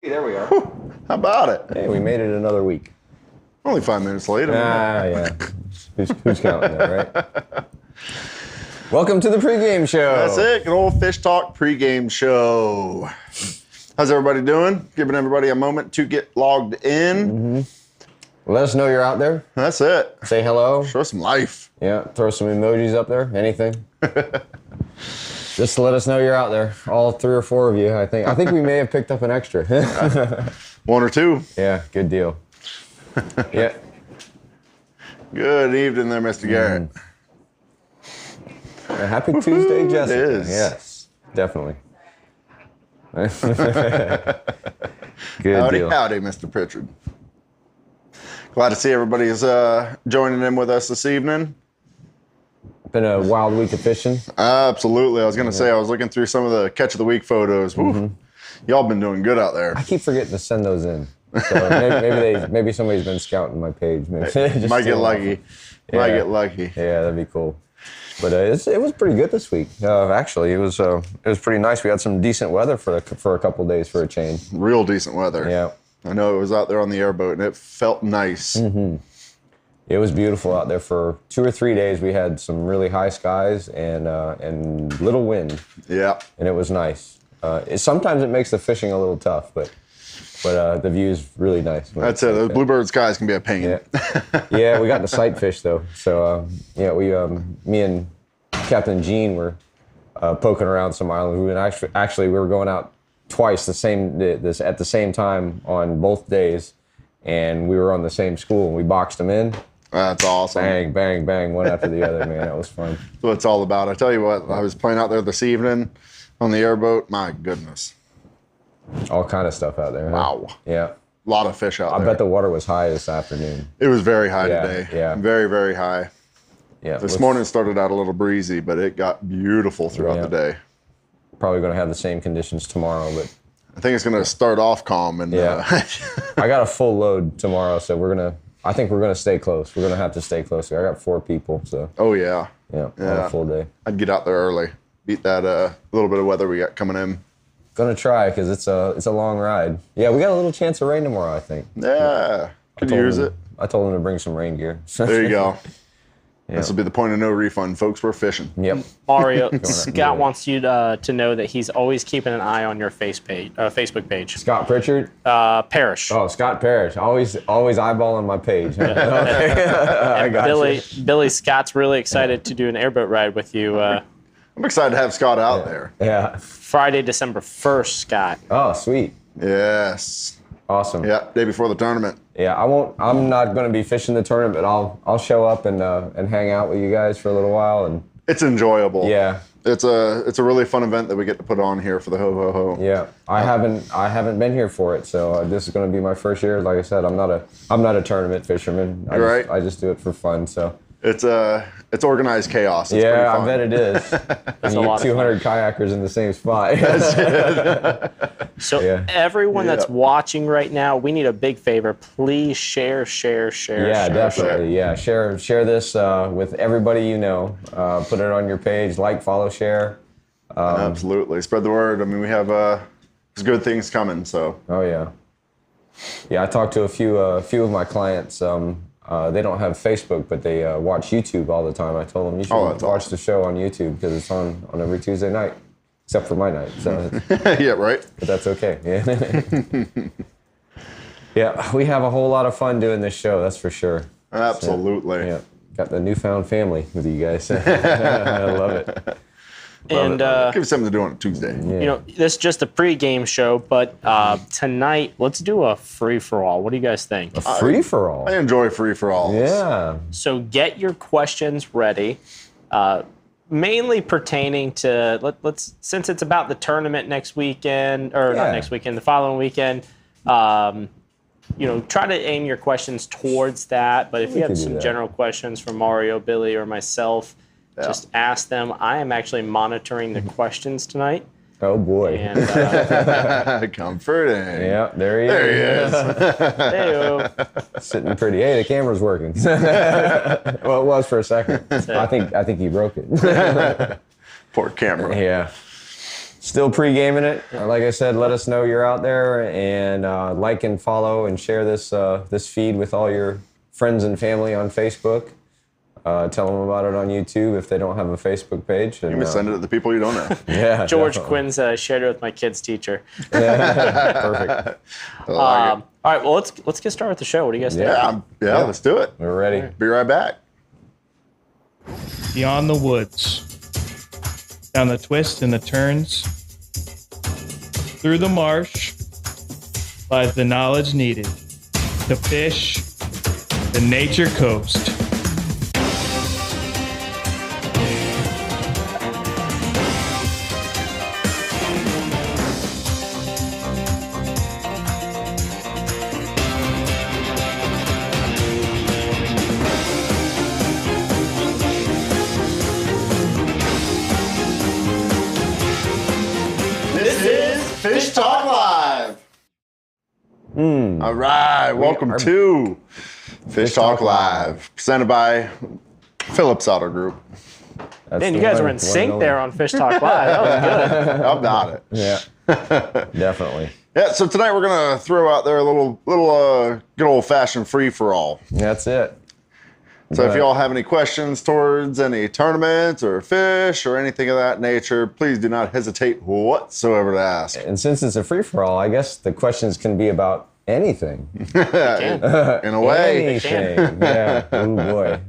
There we are. Whew, how about it? Hey, we made it another week. Only 5 minutes late. Yeah. Who's counting there, right? Welcome to the pregame show. That's it. An old Fish Talk pregame show. How's everybody doing? Giving everybody a moment to get logged in. Mm-hmm. Let us know you're out there. That's it. Say hello. Show some life. Yeah, throw some emojis up there. Anything. Just to let us know you're out there. All 3 or 4 of you, I think. I think we may have picked up an extra. 1 or 2. Yeah, good deal. Yeah. Good evening there, Mr. Garrett. Happy Tuesday, Jessica. It is. Yes, definitely. Good Howdy, deal. howdy, Mr. Pritchard. Glad to see everybody's joining in with us this evening. Been a wild week of fishing. Absolutely. I was going to say, I was looking through some of the catch of the week photos. Y'all been doing good out there. I keep forgetting to send those in. So maybe somebody's been scouting my page. Maybe Might get lucky. Yeah. Might get lucky. Yeah, that'd be cool. But it was pretty good this week. Actually, it was pretty nice. We had some decent weather for a couple of days for a change. Real decent weather. Yeah. I know it was out there on the airboat, and it felt nice. Mm-hmm. It was beautiful out there for 2 or 3 days. We had some really high skies and little wind. Yeah. And it was nice. Sometimes it makes the fishing a little tough, but the view is really nice. That's it. Those bluebird skies can be a pain. Yeah, yeah, we got to sight fish though. So me and Captain Gene were poking around some islands. We were going out twice at the same time on both days, and we were on the same school and we boxed them in. That's awesome. Bang, bang, bang, one after the other. Man, that was fun. That's what it's all about. I tell you what, I was playing out there this evening on the airboat. My goodness. All kind of stuff out there. Huh? Wow. Yeah. A lot of fish out there. I bet the water was high this afternoon. It was very high today. Yeah. Very, very high. Yeah. This morning it started out a little breezy, but it got beautiful throughout the day. Probably going to have the same conditions tomorrow, but I think it's going to start off calm. And I got a full load tomorrow, so I think we're going to stay close. We're going to have to stay close. I got 4 people, so. Oh, yeah. Yeah, on a full day. I'd get out there early. Beat that little bit of weather we got coming in. Gonna try, because it's a long ride. Yeah, we got a little chance of rain tomorrow, I think. Yeah, could use it. I told him to bring some rain gear. There you go. Yeah. This will be the point of no refund, folks. We're fishing. Yep. Mario, Scott wants you to know that he's always keeping an eye on your Facebook page. Scott Pritchard? Parrish. Oh, Scott Parrish. Always eyeballing my page. Billy Scott's really excited to do an airboat ride with you. I'm excited to have Scott out there. Yeah. Friday, December 1st, Scott. Oh, sweet. Yes. Awesome. Yeah, day before the tournament. Yeah, I'm not going to be fishing the tournament, but I'll show up and hang out with you guys for a little while, and it's enjoyable. Yeah. It's a really fun event that we get to put on here for the HoHoHo. Yeah. I haven't been here for it, so this is going to be my first year. Like I said, I'm not a tournament fisherman. I just do it for fun, so. It's organized chaos. It's pretty fun. I bet it is. There's a lot 200 kayakers in the same spot. So everyone that's watching right now, we need a big favor. Please share. Yeah, definitely. Yeah, share this with everybody you know. Put it on your page. Like, follow, share. Absolutely. Spread the word. I mean, we have there's good things coming. So. Oh yeah. Yeah, I talked to a few of my clients. They don't have Facebook, but they watch YouTube all the time. I told them you should watch the show on YouTube because it's on every Tuesday night, except for my night. So yeah, right. But that's okay. Yeah. Yeah, we have a whole lot of fun doing this show. That's for sure. Absolutely. So, yeah, got the newfound family with you guys. I love it. And give you something to do on a Tuesday. Yeah. This is just a pre-game show, but tonight let's do a free-for-all. What do you guys think? A free-for-all? I enjoy free-for-alls. Yeah. So get your questions ready, mainly pertaining to, since it's about the tournament next weekend, or not next weekend, the following weekend, try to aim your questions towards that. But if you have some general questions from Mario, Billy, or myself, just ask them. I am actually monitoring the questions tonight. Oh, boy. And, comforting. Yeah, there he is. Hey-o. Sitting pretty. Hey, the camera's working. Well, it was for a second. I think he broke it. Poor camera. Yeah. Still pre-gaming it. Like I said, let us know you're out there, and like and follow and share this this feed with all your friends and family on Facebook. Tell them about it on YouTube if they don't have a Facebook page. And, You can send it to the people you don't know. Yeah, George definitely. Quinn's shared it with my kid's teacher. Perfect. All right, well, let's get started with the show. What do you guys think? Yeah, let's do it. We're ready. Be right back. Beyond the woods, down the twists and the turns, through the marsh lies the knowledge needed to fish the nature coast. This is Fish Talk Live. All right, welcome to Fish Talk Live, presented by Phillips Auto Group. That's Man, you the guys one- were in one sync and there only. on Fish Talk Live. That was good. How about it? Yeah, definitely. Yeah, so tonight we're gonna throw out there a little good old fashioned free for all. That's it. So if But- y'all have any questions towards any tournaments or fish or anything of that nature, please do not hesitate whatsoever to ask. And since it's a free-for-all, I guess the questions can be about anything. In a way, Anything. Yeah. Oh boy.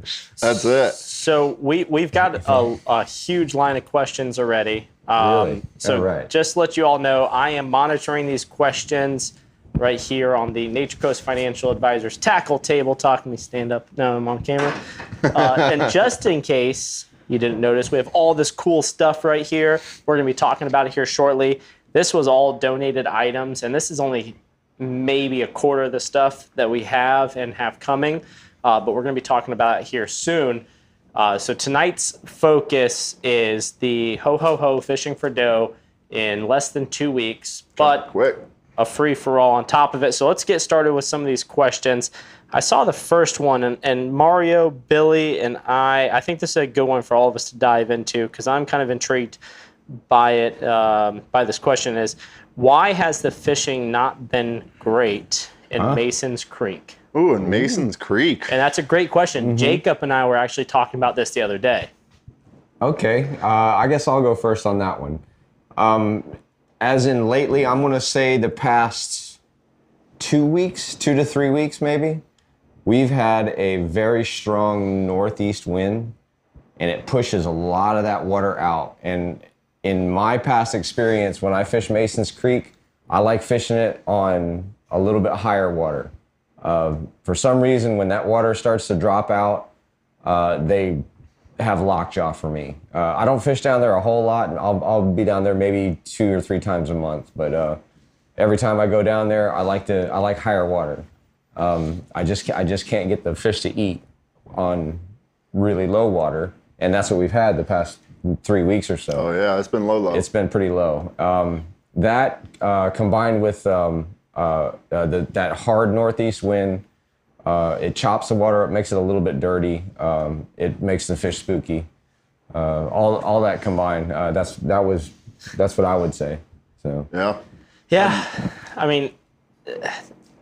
that's it. So we've got a huge line of questions already. Really? So All right. just to let you all know, I am monitoring these questions right here on the Nature Coast Financial Advisors tackle table. Talking me, stand up. No, I'm on camera. And just in case you didn't notice, we have all this cool stuff right here. We're going to be talking about it here shortly. This was all donated items, and this is only maybe a quarter of the stuff that we have and have coming, but we're going to be talking about it here soon. So tonight's focus is the HoHoHo Fishing for Dough in less than 2 weeks, but Quick. a free-for-all on top of it. So let's get started with some of these questions. I saw the first one, and Mario, Billy, and I think this is a good one for all of us to dive into because I'm kind of intrigued by it, by this question is, why has the fishing not been great in Mason's Creek? Ooh, and Mason's Creek. And that's a great question. Jacob and I were actually talking about this the other day. Okay. I guess I'll go first on that one. As in lately, I'm going to say the past 2 weeks, 2 to 3 weeks maybe, we've had a very strong northeast wind, and it pushes a lot of that water out. And in my past experience, when I fish Mason's Creek, I like fishing it on a little bit higher water. For some reason, when that water starts to drop out, they have lockjaw for me. I don't fish down there a whole lot, and I'll be down there maybe 2 or 3 times a month. But every time I go down there, I like higher water. I just can't get the fish to eat on really low water, and that's what we've had the past 3 weeks or so. Oh yeah, it's been low. It's been pretty low. That combined with that hard northeast wind, it chops the water up, makes it a little bit dirty. It makes the fish spooky. All that combined, that's what I would say. So Yeah. Yeah, I mean,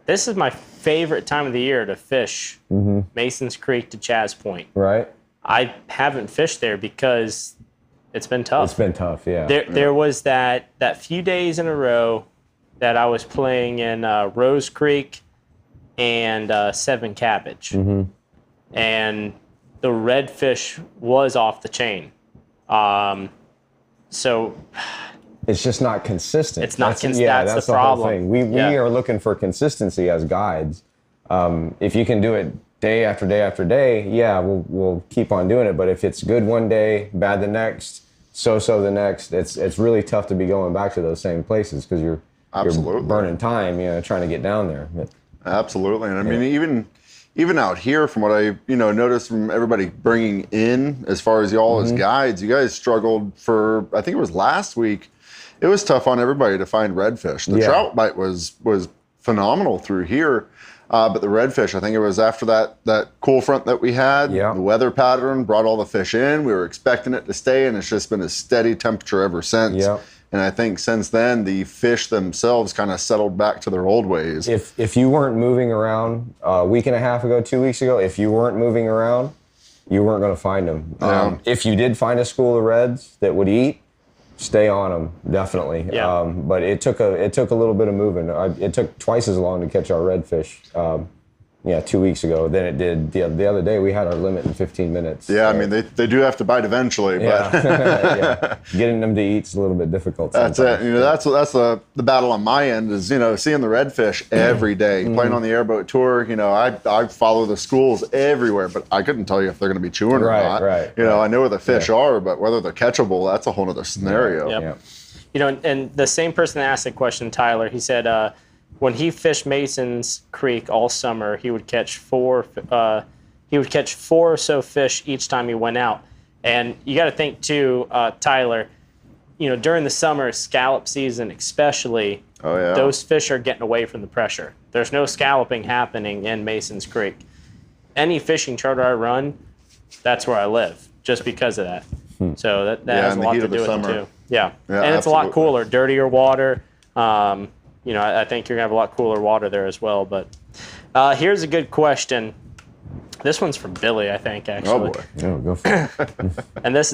this is my favorite time of the year to fish Mason's Creek to Chaz Point. right, I haven't fished there because it's been tough. it's been tough. Yeah. There was that few days in a row that I was playing in Rose Creek and Seven Cabbage, and the redfish was off the chain. So It's just not consistent. It's not that's that's the whole problem. thing. We Yeah. are looking for consistency as guides. If you can do it day after day after day, yeah, we'll keep on doing it. But if it's good one day, bad the next, so the next, it's really tough to be going back to those same places because you're Absolutely. burning time, trying to get down there. But, Absolutely, and I mean even out here, from what I noticed from everybody bringing in, as far as y'all as guides, you guys struggled for, I think it was last week. It was tough on everybody to find redfish. The Yeah. trout bite was phenomenal through here, but the redfish, I think it was after that cool front that we had. Yeah. The weather pattern brought all the fish in. We were expecting it to stay, and it's just been a steady temperature ever since. Yeah. And I think since then, the fish themselves kind of settled back to their old ways. If you weren't moving around a week and a half ago, 2 weeks ago, if you weren't moving around, you weren't going to find them. Yeah. If you did find a school of reds that would eat, stay on them, definitely. Yeah. But it took a little bit of moving. It took twice as long to catch our redfish. 2 weeks ago than it did the other day. We had our limit in 15 minutes. Yeah, so. I mean, they do have to bite eventually, but Yeah. Getting them to eat is a little bit difficult sometimes. that's it. That's the battle on my end is, seeing the redfish every day, playing on the airboat tour. I follow the schools everywhere, but I couldn't tell you if they're going to be chewing or not. Right. I know where the fish are, but whether they're catchable, that's a whole other scenario. Yep. Yeah. And the same person that asked the question, Tyler, he said, when he fished Mason's Creek all summer, he would catch four or so fish each time he went out. And you got to think too, Tyler, during the summer, scallop season especially, those fish are getting away from the pressure. There's no scalloping happening in Mason's Creek. Any fishing charter I run, that's where I live, just because of that. So that has a lot to do with it too. Yeah, and it's a lot cooler, dirtier water. I think you're going to have a lot cooler water there as well. But here's a good question. This one's from Billy, I think, actually. Oh, boy. Oh, go for it. And this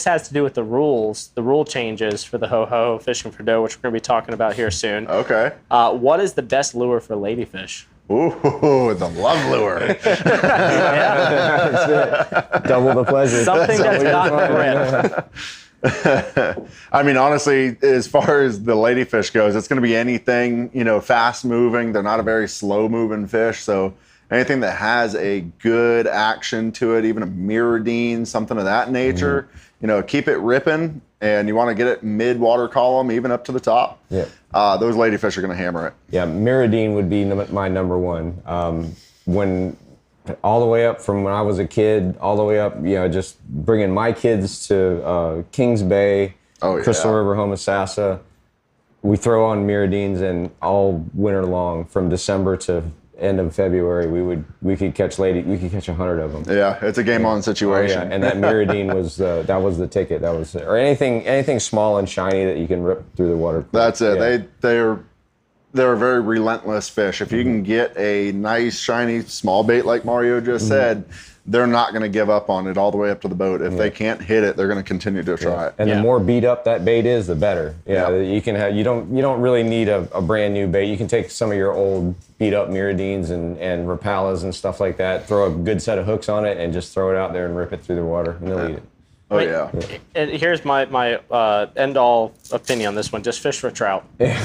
has to do with the rules, the rule changes for the HoHoHo fishing for dough, which we're going to be talking about here soon. Okay. What is the best lure for ladyfish? Ooh, the love lure. Double the pleasure. Something that's got grip. I mean, honestly, as far as the ladyfish goes, it's going to be anything, fast moving. They're not a very slow moving fish. So anything that has a good action to it, even a mirrodine, something of that nature, keep it ripping. And you want to get it mid water column, even up to the top. Yeah. Those ladyfish are going to hammer it. Yeah, mirrodine would be my number one. When all the way up from when I was a kid, all the way up, just bringing my kids to Kings Bay, Crystal River, Homosassa. We throw on mirrodines, and all winter long, from December to end of February, we could catch 100 of them. Yeah, it's a game on situation. Oh, yeah. And that mirrodine was that was the ticket. That was or anything small and shiny that you can rip through the water. That's it. Yeah. They're a very relentless fish. If you can get a nice, shiny, small bait like Mario just said, they're not going to give up on it all the way up to the boat. If they can't hit it, they're going to continue to try it. And the more beat up that bait is, the better. You can have. You don't really need a brand new bait. You can take some of your old beat up mirrodines and Rapalas and stuff like that. Throw a good set of hooks on it and just throw it out there and rip it through the water, and they'll eat it. Oh, yeah. And here's my end-all opinion on this one. Just fish for trout. I mean,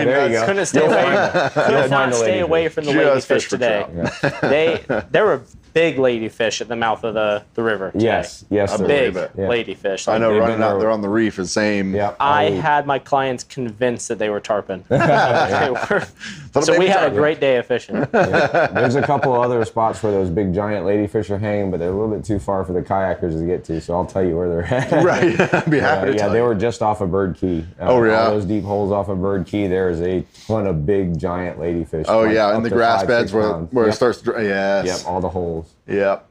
there you go. Couldn't stay away from the ladyfish today. They were big ladyfish at the mouth of the river today. Yes, I big believe it. ladyfish. I know they've running been out there on the reef is same. Yeah. I had my clients convinced that they were tarpon. So we had a great day of fishing. There's a couple other spots where those big giant ladyfish are hanging, but they're a little bit too far for the kayakers to get to, so I'll tell you where they're at. Right. I'd be happy to tell they you. were just off of Bird Key. Oh, yeah. All those deep holes off of Bird Key, there is a ton of big giant ladyfish. Oh, yeah, up in the to grass 5-6 beds where pounds. it starts to, yes. Yep, all the holes. Yep.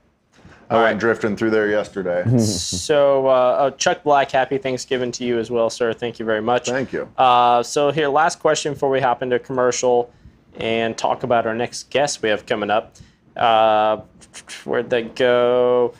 I went drifting through there yesterday. So Chuck Black, happy Thanksgiving to you as well, sir. Thank you very much. Thank you. So here, last question before we hop into commercial and talk about our next guest we have coming up. Where'd they go?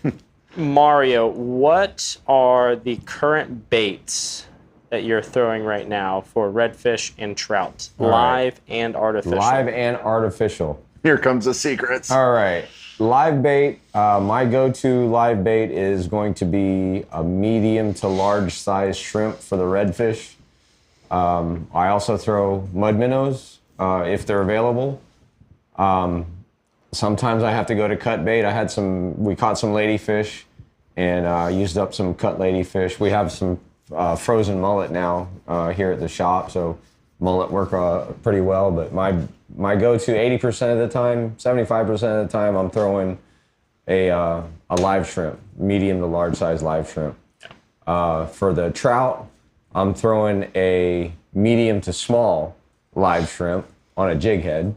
Mario, what are the current baits that you're throwing right now for redfish and trout, live and artificial? Live and artificial. Here comes the secrets. All right. Live bait, my go-to live bait is going to be a medium to large size shrimp for the redfish. I also throw mud minnows if they're available. Sometimes I have to go to cut bait. We caught some ladyfish and used up some cut ladyfish. We have some frozen mullet now here at the shop, so mullet work pretty well, but my go-to 80% of the time, 75% of the time, I'm throwing a live shrimp, medium to large size live shrimp. For the trout, I'm throwing a medium to small live shrimp on a jig head,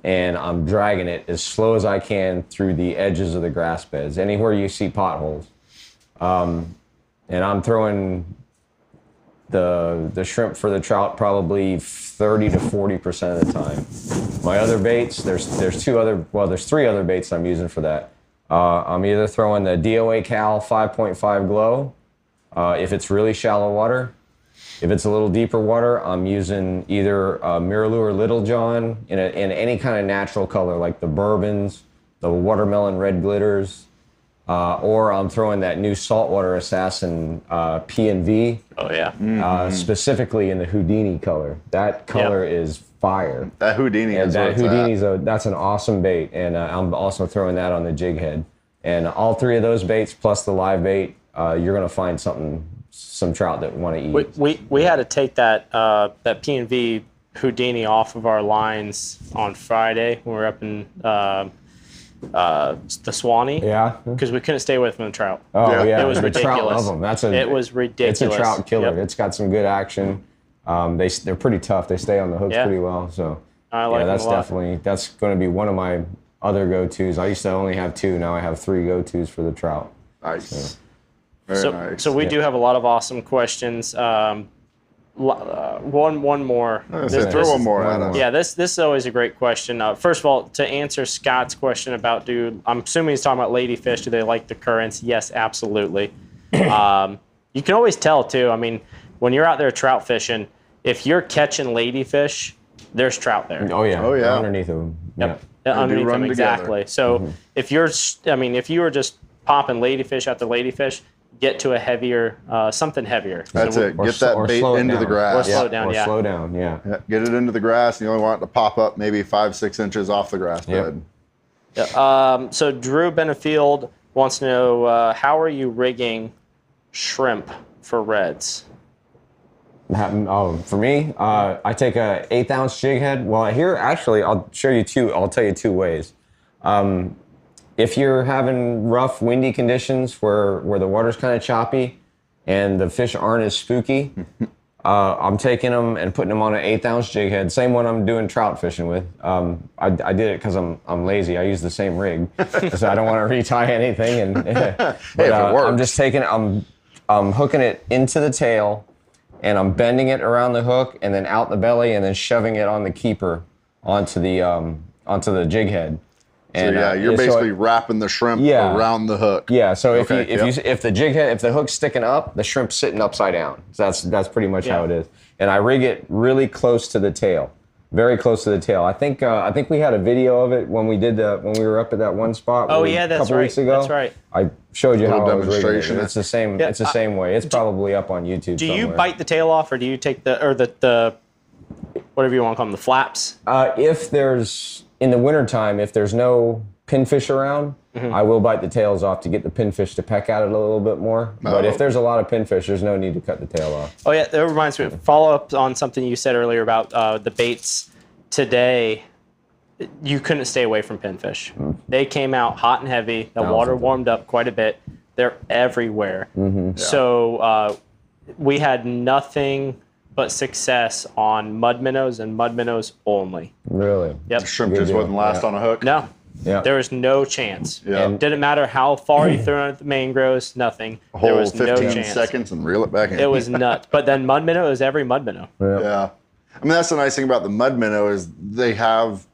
and I'm dragging it as slow as I can through the edges of the grass beds, anywhere you see potholes. And I'm throwing the shrimp for the trout probably 30 to 40% of the time. My other baits, there's three other baits I'm using for that. I'm either throwing the DOA Cal 5.5 glow if it's really shallow water. If it's a little deeper water, I'm using either Mirror Little John in any kind of natural color, like the bourbons, the watermelon red glitters, or I'm throwing that new saltwater assassin P&V. Oh yeah. Specifically in the Houdini color. That color is fire. That Houdini and is that Houdini's that's an awesome bait, and I'm also throwing that on the jig head. And all three of those baits plus the live bait, you're gonna find some trout that want to eat. We had to take that P&V Houdini off of our lines on Friday when we were up in the Swanee. Yeah. Because we couldn't stay away from the trout. Oh yeah. It was the ridiculous. Trout love them. It was ridiculous. It's a trout killer. Yep. It's got some good action. They're pretty tough. They stay on the hooks pretty well. So I like that's them a lot. definitely going to be one of my other go-tos. I used to only have 2. Now I have 3 go-tos for the trout. Nice. Very nice. So we do have a lot of awesome questions. One more. Throw one more at us. Yeah, this is always a great question. First of all, to answer Scott's question about I'm assuming he's talking about ladyfish. Do they like the currents? Yes, absolutely. You can always tell too. I mean, when you're out there trout fishing, if you're catching ladyfish, there's trout there. Oh yeah. Oh yeah. Underneath them. Yep. Yeah. Underneath them, run exactly. together. So if you were just popping ladyfish after ladyfish, get to a heavier, something heavier. That's it. Get that bait into the grass. Or slow down, Or yeah. slow down, yeah. Get it into the grass, and you only want it to pop up maybe 5-6 inches off the grass bed. So Drew Benefield wants to know, how are you rigging shrimp for reds? For me, I take a 1/8 ounce jig head. Well, here actually, I'll tell you 2 ways. If you're having rough, windy conditions where the water's kind of choppy and the fish aren't as spooky, I'm taking them and putting them on an 1/8 ounce jig head. Same one I'm doing trout fishing with. I did it because I'm lazy. I use the same rig, so I don't want to retie anything. But I'm just taking it. I'm hooking it into the tail, and I'm bending it around the hook and then out the belly and then shoving it on the keeper onto the jig head. And, you're basically wrapping the shrimp around the hook. Yeah, so if the hook's sticking up, the shrimp's sitting upside down. So that's pretty much how it is. And I rig it really close to the tail, very close to the tail. I think we had a video of it when we were up at that one spot. That's a couple right. weeks ago. That's right. I showed you how I was rigging it. demonstration. It's the same. It's the same way. It's probably up on YouTube. Do somewhere. you bite the tail off, or do you take the whatever you want to call them, the flaps? If there's in the wintertime, if there's no pinfish around, I will bite the tails off to get the pinfish to peck at it a little bit more. But if there's a lot of pinfish, there's no need to cut the tail off. Oh yeah, that reminds me. Follow up on something you said earlier about the baits today. You couldn't stay away from pinfish. They came out hot and heavy. The water warmed up quite a bit. They're everywhere. So we had nothing but success on mud minnows and mud minnows only. Really? Yep. Shrimp just wouldn't last on a hook. No. Yeah. There was no chance. Yeah. It didn't matter how far you threw it at the mangroves, nothing. There Whole was 15 no chance. seconds and reel it back in. It was nuts. But then mud minnow is every mud minnow. Yeah. I mean, that's the nice thing about the mud minnow is they have,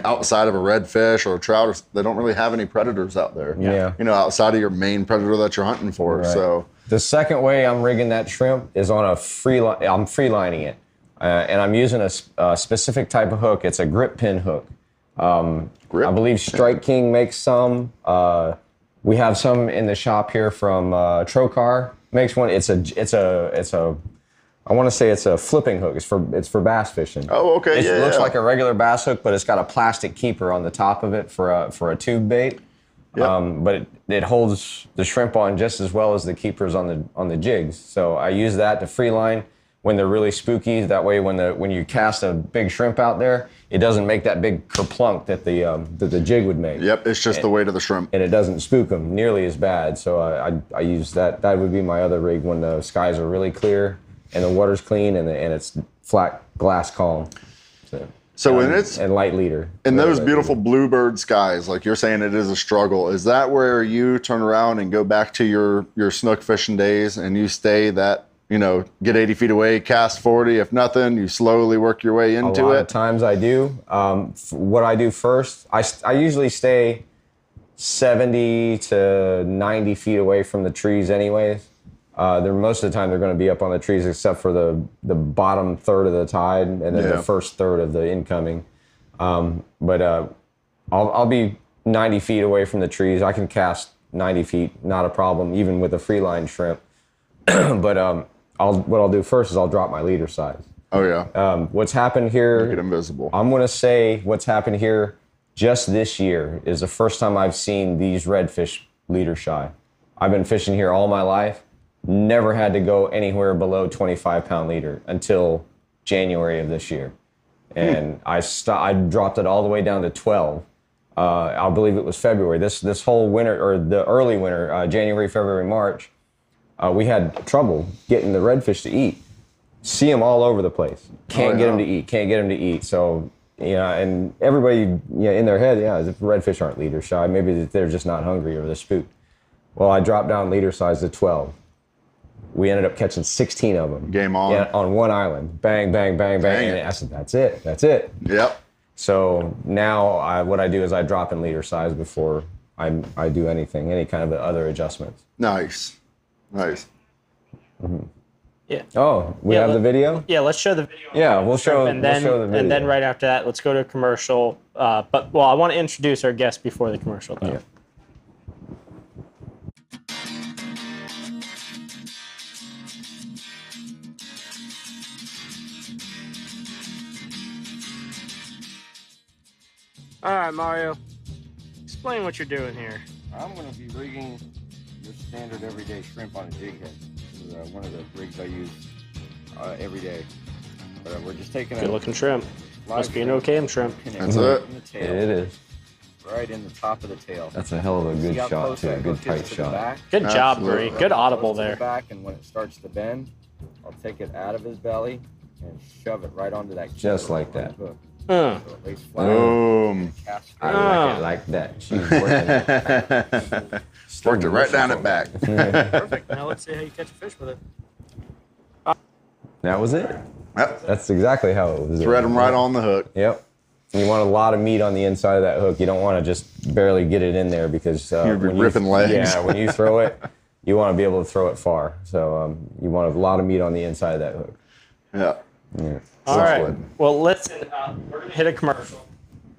outside of a redfish or a trout, they don't really have any predators out there. Yeah. Outside of your main predator that you're hunting for. Right. So the second way I'm rigging that shrimp is on I'm freelining it. And I'm using a specific type of hook. It's a grip pin hook. I believe Strike King makes some. We have some in the shop here from Trocar makes one. It's a I want to say it's a flipping hook. It's for bass fishing. Oh, okay. It looks like a regular bass hook, but it's got a plastic keeper on the top of it for a tube bait. Yep. But it holds the shrimp on just as well as the keepers on the jigs. So I use that to free line when they're really spooky. That way, when you cast a big shrimp out there, it doesn't make that big kerplunk that the jig would make. Yep, it's just the weight of the shrimp. And it doesn't spook them nearly as bad. So I use that. That would be my other rig when the skies are really clear and the water's clean and it's flat glass calm. So when it's and light leader. In those beautiful bluebird skies, like you're saying, it is a struggle. Is that where you turn around and go back to your snook fishing days and you stay that get 80 feet away, cast 40. If nothing, you slowly work your way into A lot it? of times I do. What I do first, I usually stay 70 to 90 feet away from the trees anyways. Most of the time they're going to be up on the trees except for the bottom third of the tide and then the first third of the incoming. But I'll be 90 feet away from the trees. I can cast 90 feet, not a problem, even with a free line shrimp. But what I'll do first is I'll drop my leader size. Oh, yeah. What's happened here, Make it invisible. I'm going to say what's happened here just this year is the first time I've seen these redfish leader shy. I've been fishing here all my life, never had to go anywhere below 25-pound leader until January of this year. And I dropped it all the way down to 12. I believe it was February. This whole winter, or the early winter, January, February, March, we had trouble getting the redfish to eat. See them all over the place. Can't get them to eat. Can't get them to eat. So, and everybody, in their head, if redfish aren't leader shy, maybe they're just not hungry or they're spooked. Well, I dropped down leader size to 12. We ended up catching 16 of them. Game on. On one island. Bang, bang, bang, bang. And I said, that's it. Yep. So now what I do is I drop in leader size before I do anything, any kind of other adjustments. Nice. Mm-hmm. Yeah. Oh, we have the video? Yeah, let's show the video. Yeah, we'll show the video. And then right after that, let's go to a commercial. I want to introduce our guest before the commercial, though. Yeah. All right, Mario. Explain what you're doing here. I'm going to be rigging your standard everyday shrimp on a jig head. This is one of the rigs I use every day. But we're just taking Good looking shrimp. Must be an OKM shrimp. That's it. It is. Right in the top of the tail. That's a hell of a good shot, too. A good tight shot. Good job, Bree. Good audible To the there. back, and when it starts to bend, I'll take it out of his belly and shove it right onto that. Just like that. Hook. Uh, So it lays flat. Boom. Cast I like it like that. She's working it. Worked it right down at back. perfect. Now let's see how you catch a fish with it. That was it. Yep. That's exactly how it was. Thread them right on the hook. Yep. You want a lot of meat on the inside of that hook. You don't want to just barely get it in there because You'd be when ripping legs. Yeah, when you throw it, you want to be able to throw it far. So you want a lot of meat on the inside of that hook. Yeah. Yeah. All right. Solid. Well, we're going to hit a commercial,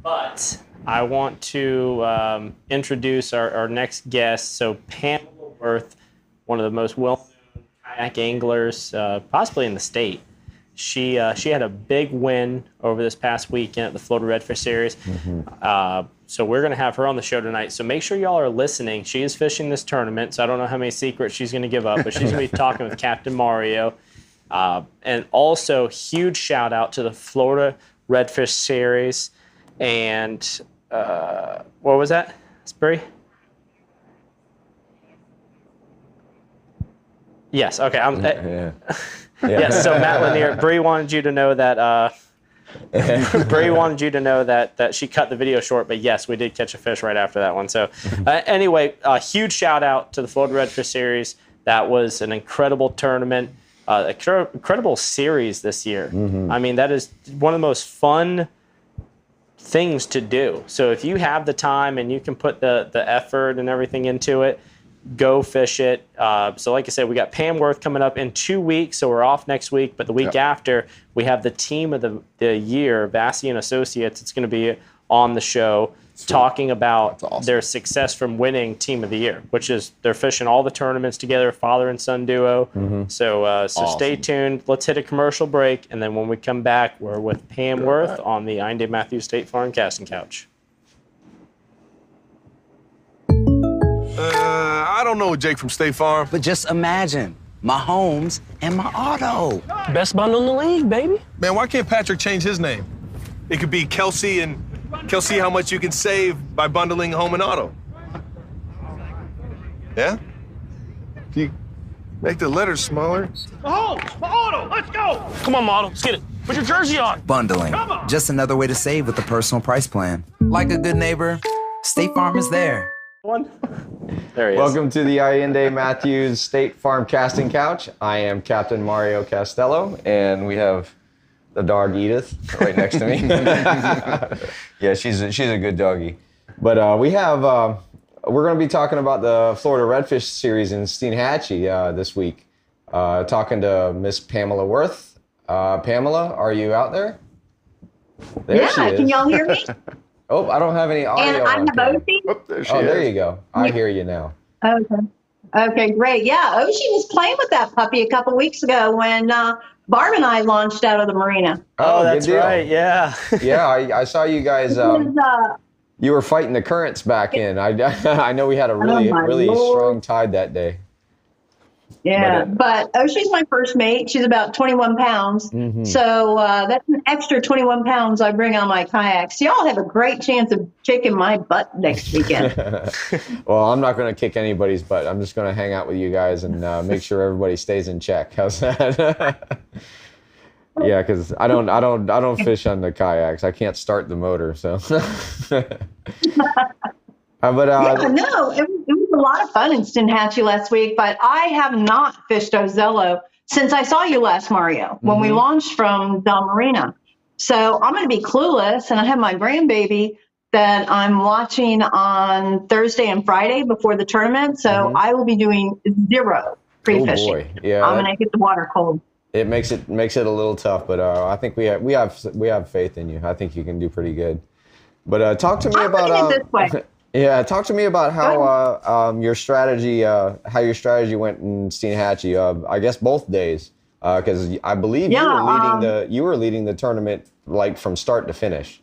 but I want to introduce our next guest. So Pamela Worth, one of the most well-known kayak anglers, possibly in the state. She had a big win over this past weekend at the Florida Redfish Series. So we're going to have her on the show tonight. So make sure y'all are listening. She is fishing this tournament, so I don't know how many secrets she's going to give up, but she's going to be talking with Captain Mario. And also, huge shout out to the Florida Redfish Series. And what was that, Spree? Yes. Okay. Yeah. Yes. So Matt Lanier, Bree wanted you to know that. Bree wanted you to know that she cut the video short, but yes, we did catch a fish right after that one. So anyway, a huge shout out to the Florida Redfish Series. That was an incredible tournament. Incredible series this year. I mean, that is one of the most fun things to do. So if you have the time and you can put the effort and everything into it, go fish it. So like I said, we got Pam Worth coming up in 2 weeks, so we're off next week. But the week after, we have the team of the year, Vassy and Associates. It's going to be on the show talking about their success from winning Team of the Year, which is they're fishing all the tournaments together, father and son duo. So stay tuned. Let's hit a commercial break, and then when we come back, we're with Pam Worth on the Inde Matthews State Farm Casting Couch. I don't know Jake from State Farm. But just imagine my homes and my auto. Best bundle in the league, baby. Man, why can't Patrick change his name? It could be Kelsey, and Kelsey, how much you can save by bundling home and auto. Yeah? Can you make the letters smaller? Oh, my auto, let's go. Come on, model, let's get it. Put your jersey on. Bundling. Just another way to save with the personal price plan. Like a good neighbor, State Farm is there. One. There he is. Welcome to the Allende Matthews State Farm Casting Couch. I am Captain Mario Castello, and we have the dog Edith right next to me. Yeah, she's a good doggy. But we're going to be talking about the Florida Redfish Series in Steinhatchee this week. Talking to Miss Pamela Worth. Pamela, are you out there? There she is. Can y'all hear me? Oh, I don't have any audio. And I'm the Oshie. Oh, there she Oh, is. there you go. I hear you now. Okay, great. Yeah, Oshie was playing with that puppy a couple weeks ago when Barb and I launched out of the marina. Oh, good that's deal. right. Yeah. Yeah, I saw you guys. You were fighting the currents back in. I know we had a really Lord. strong tide that day. Yeah, but Oshie's my first mate. She's about 21 pounds. Mm-hmm. So that's an extra 21 pounds I bring on my kayaks. Y'all have a great chance of kicking my butt next weekend. Well, I'm not going to kick anybody's butt. I'm just going to hang out with you guys and make sure everybody stays in check. How's that? Yeah, because I don't fish on the kayaks. I can't start the motor, so. No, it was a lot of fun in Steinhatchee last week, but I have not fished Ozello since I saw you last, Mario, when we launched from Del Marina. So I'm going to be clueless, and I have my grandbaby that I'm watching on Thursday and Friday before the tournament, so I will be doing 0 pre-fishing. Oh boy, yeah. I'm going to get the water cold. It makes it a little tough, but I think we have faith in you. I think you can do pretty good. But talk to me about this way. Yeah, talk to me about how your strategy went in Steinhatchee. I guess both days, because I believe you were leading the tournament like from start to finish.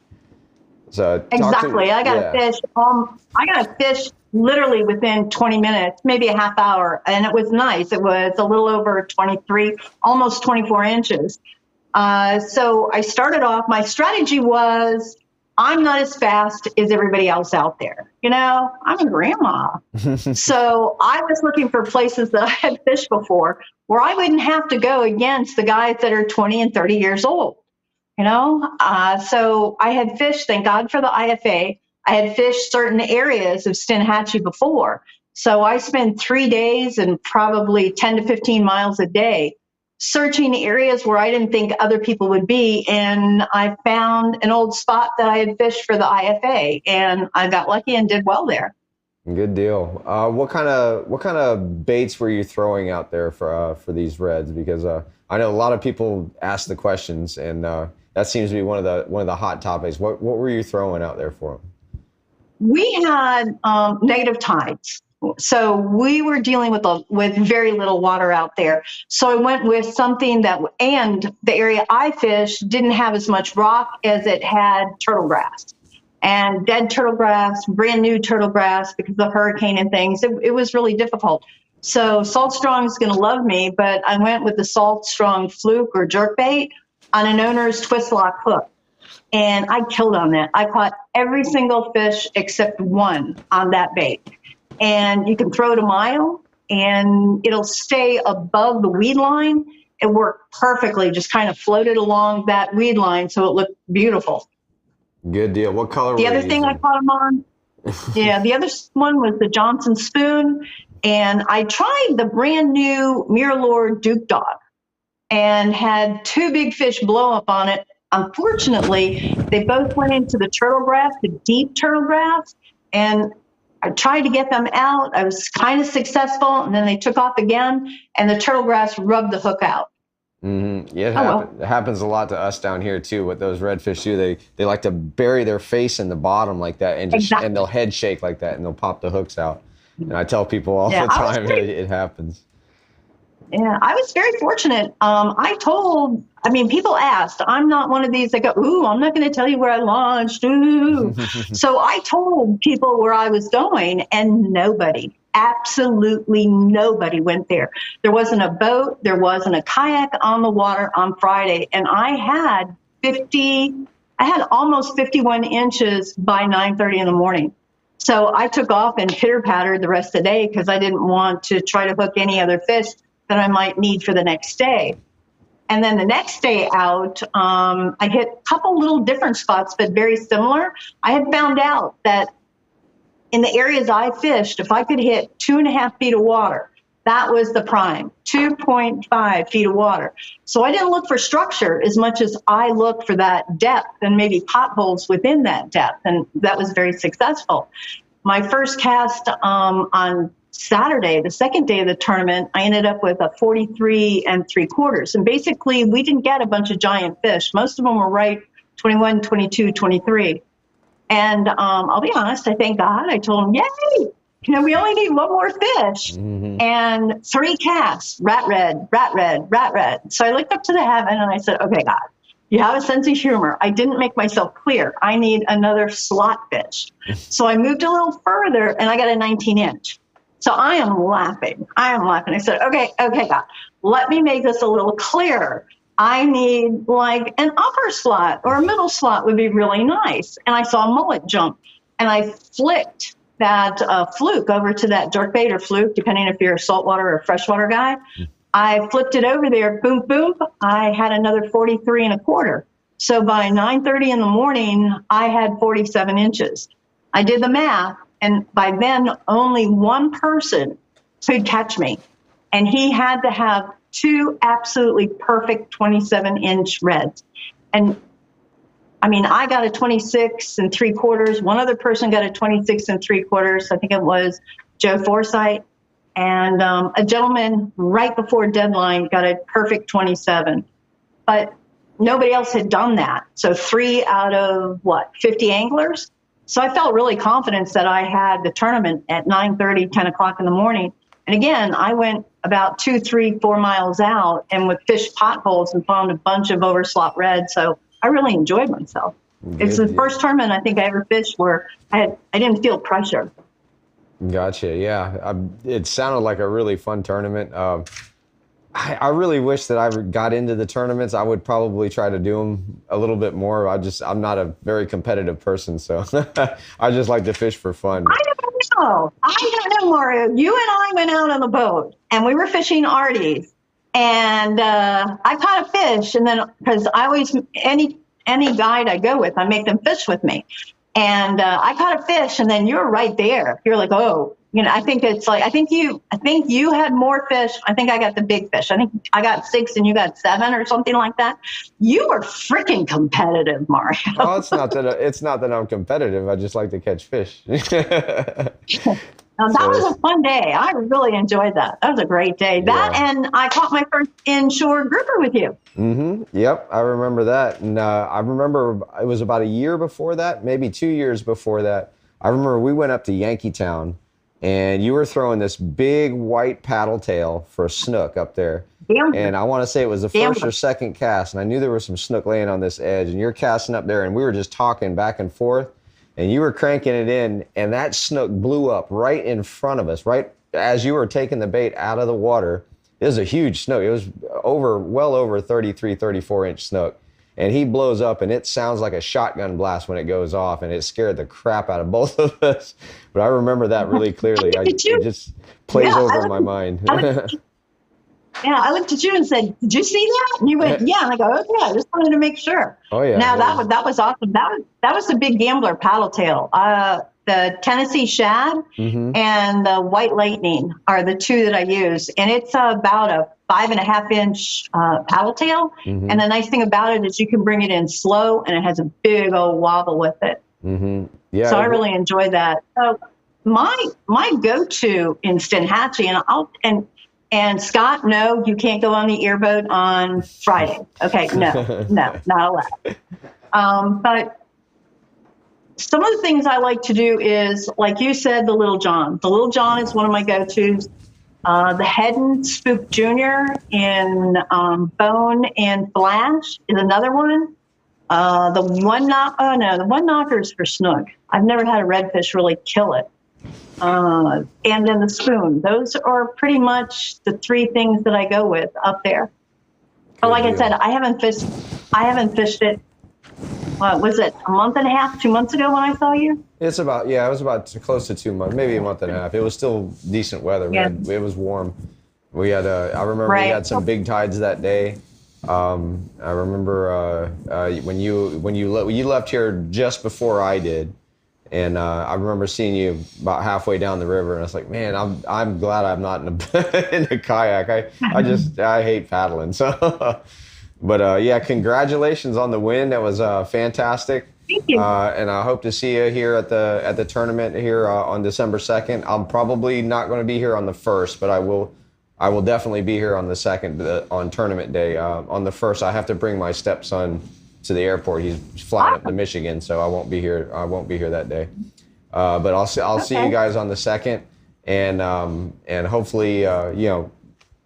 So exactly, I got to fish. I got to fish literally within 20 minutes, maybe a half hour, and it was nice. It was a little over 23, almost 24 inches. So I started off. My strategy was, I'm not as fast as everybody else out there. You know, I'm a grandma. So I was looking for places that I had fished before where I wouldn't have to go against the guys that are 20 and 30 years old. You know, so I had fished, thank God for the IFA. I had fished certain areas of Steinhatchee before. So I spent 3 days and probably 10 to 15 miles a day searching areas where I didn't think other people would be. And I found an old spot that I had fished for the IFA, and I got lucky and did well there. Good deal. What kind of baits were you throwing out there for these reds? Because I know a lot of people ask the questions, and that seems to be one of the hot topics. What were you throwing out there for them? We had negative tides. So we were dealing with very little water out there. So I went with something and the area I fished didn't have as much rock as it had turtle grass. And dead turtle grass, brand new turtle grass because of the hurricane and things. It was really difficult. So Salt Strong is going to love me, but I went with the Salt Strong fluke or jerkbait on an owner's twist lock hook. And I killed on that. I caught every single fish except one on that bait. And you can throw it a mile and it'll stay above the weed line. It worked perfectly, just kind of floated along that weed line so it looked beautiful. Good deal. What color were the you other thing using? I caught them on? Yeah, the other one was the Johnson Spoon. And I tried the brand new Mirror Duke Dog and had 2 big fish blow up on it. Unfortunately, they both went into the turtle grass, the deep turtle grass, and I tried to get them out. I was kind of successful, and then they took off again, and the turtle grass rubbed the hook out. Mm-hmm. Yeah, it happens a lot to us down here too. What those redfish do, they like to bury their face in the bottom like that, and and they'll head shake like that, and they'll pop the hooks out. And I tell people all the time it happens. Yeah, I was very fortunate. People asked. I'm not one of these that go, ooh, I'm not going to tell you where I launched. Ooh. So I told people where I was going, and absolutely nobody went there. There wasn't a boat. There wasn't a kayak on the water on Friday. And I had almost 51 inches by 9:30 in the morning. So I took off and pitter-pattered the rest of the day because I didn't want to try to hook any other fish that I might need for the next day. And then the next day out, I hit a couple little different spots, but very similar. I had found out that in the areas I fished, if I could hit 2.5 feet of water, that was the prime, 2.5 feet of water. So I didn't look for structure as much as I looked for that depth and maybe potholes within that depth. And that was very successful. My first cast on Saturday, the second day of the tournament, I ended up with a 43 3/4. And basically, we didn't get a bunch of giant fish. Most of them were right 21, 22, 23. And I'll be honest, I thank God. I told him, yay, we only need one more fish. Mm-hmm. And 3 casts, rat red, rat red, rat red. So I looked up to the heaven and I said, okay, God, you have a sense of humor. I didn't make myself clear. I need another slot fish. So I moved a little further and I got a 19-inch. So I am laughing. I said, okay, God, let me make this a little clearer. I need like an upper slot or a middle slot would be really nice. And I saw a mullet jump and I flicked that fluke over to that jerkbait or fluke, depending if you're a saltwater or freshwater guy. I flipped it over there, boom, boom. I had another 43 1/4. So by 9:30 in the morning, I had 47 inches. I did the math, and by then only one person could catch me. And he had to have 2 absolutely perfect 27-inch reds. And I mean, I got a 26 3/4. One other person got a 26 3/4. I think it was Joe Forsythe. And a gentleman right before deadline got a perfect 27. But nobody else had done that. So 3 out of 50 anglers? So I felt really confident that I had the tournament at 9:30, 10 o'clock in the morning. And again, I went about 2, 3, 4 miles out and with fish potholes and found a bunch of overslot reds. So I really enjoyed myself. It's the first tournament I think I ever fished where I didn't feel pressure. Gotcha. Yeah, it sounded like a really fun tournament. I really wish that I got into the tournaments. I would probably try to do them a little bit more. I'm not a very competitive person, so I just like to fish for fun. I don't know, Mario. You and I went out on the boat, and we were fishing arties, and I caught a fish, and then because I always any guide I go with, I make them fish with me, and I caught a fish, and then you're right there. You're like, oh. I think it's like I think you had more fish. I think I got the big fish. I think I got 6 and you got 7 or something like that. You were freaking competitive, Mario. Oh, it's not that I'm competitive. I just like to catch fish. Now, that was a fun day. I really enjoyed that. That was a great day. That and I caught my first inshore grouper with you. Mm-hmm. Yep, I remember that. And I remember it was about a year before that, maybe 2 years before that. I remember we went up to Yankeetown. And you were throwing this big white paddle tail for a snook up there. And I want to say it was the first or second cast. And I knew there was some snook laying on this edge. And you're casting up there. And we were just talking back and forth. And you were cranking it in. And that snook blew up right in front of us, right as you were taking the bait out of the water. It was a huge snook. It was well over 33, 34-inch snook. And he blows up, and it sounds like a shotgun blast when it goes off, and it scared the crap out of both of us. But I remember that really clearly. It just plays over in my mind. I looked at you and said, "Did you see that?" And you went, "Yeah." And I go, "Okay, I just wanted to make sure." Oh yeah. Now that was awesome. That was the big gambler paddle tail. The Tennessee shad and the white lightning are the 2 that I use, and it's about a 5.5-inch paddle tail. And the nice thing about it is you can bring it in slow, and it has a big old wobble with it. Yeah. So I really enjoyed that. So my go-to in Steinhatchee, and Scott, no, you can't go on the airboat on Friday. Okay, no, not allowed. But some of the things I like to do is, like you said, the Little John. The Little John is one of my go-tos. The Head & Spook Jr. in Bone and Flash is another one. The one knockers for snook. I've never had a redfish really kill it. And then the spoon. Those are pretty much the 3 things that I go with up there. But like I said, I haven't fished it. Was it a month and a half, 2 months ago when I saw you? It was about close to 2 months, maybe a month and a half. It was still decent weather. Yeah. It was warm. We had, I remember we had some big tides that day. I remember when you left here just before I did, And I remember seeing you about halfway down the river, and I was like, man, I'm glad I'm not in a kayak. I hate paddling. So, but yeah, congratulations on the win. That was fantastic. Thank you. And I hope to see you here at the tournament here on December 2nd. I'm probably not going to be here on the 1st, but I will definitely be here on the 2nd on tournament day. On the 1st, I have to bring my stepson to the airport. He's flying up to Michigan, so I won't be here. I won't be here that day. But I'll see you guys on the 2nd, and hopefully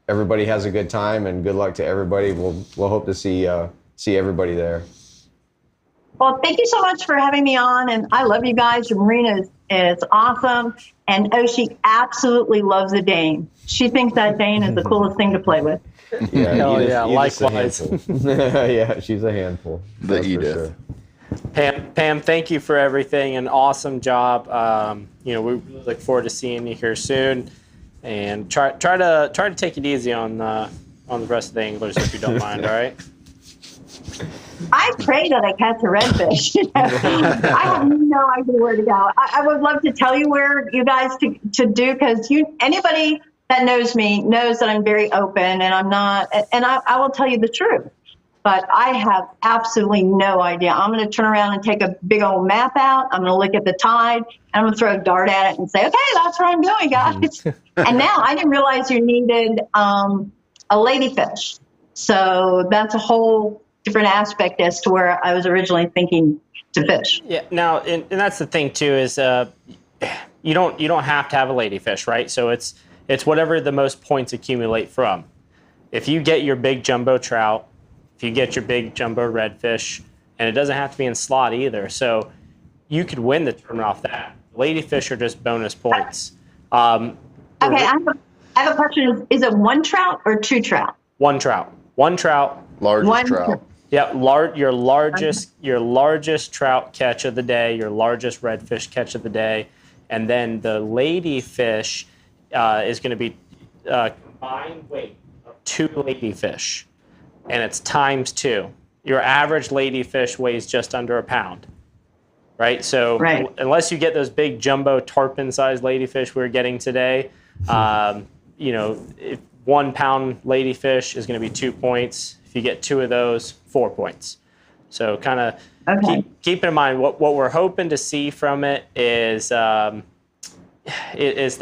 everybody has a good time, and good luck to everybody. We'll hope to see everybody there. Well, thank you so much for having me on, and I love you guys. Your marina is awesome, and she absolutely loves the Dane. She thinks that Dane is the coolest thing to play with. Yeah, likewise. Yeah, she's a handful. The Edith. Sure. Pam, thank you for everything. An awesome job. We look forward to seeing you here soon, and try to take it easy on the rest of the anglers if you don't mind. All right. I pray that I catch a redfish. I have no idea where to go. I would love to tell you where you guys to do, because anybody that knows me knows that I'm very open, and I'm not, and I will tell you the truth. But I have absolutely no idea. I'm going to turn around and take a big old map out. I'm going to look at the tide, and I'm going to throw a dart at it and say, okay, that's where I'm going, guys. And now I didn't realize you needed a ladyfish. So that's a whole different aspect as to where I was originally thinking to fish. Yeah. Now, and that's the thing too, is you don't have to have a ladyfish, right? So it's whatever the most points accumulate from. If you get your big jumbo trout, if you get your big jumbo redfish, and it doesn't have to be in slot either, so you could win the tournament off that. Ladyfish are just bonus points. Okay, I have a question. Is it one trout or two trout? One trout. Largest trout. Yeah, your largest trout catch of the day, your largest redfish catch of the day, and then the ladyfish is going to be combined weight of 2 ladyfish, and it's ×2. Your average ladyfish weighs just under a pound, right? So unless you get those big jumbo tarpon-sized ladyfish we're getting today, if 1 pound ladyfish is going to be 2 points. If you get 2 of those, 4 points. So kind of keep in mind what we're hoping to see from it is that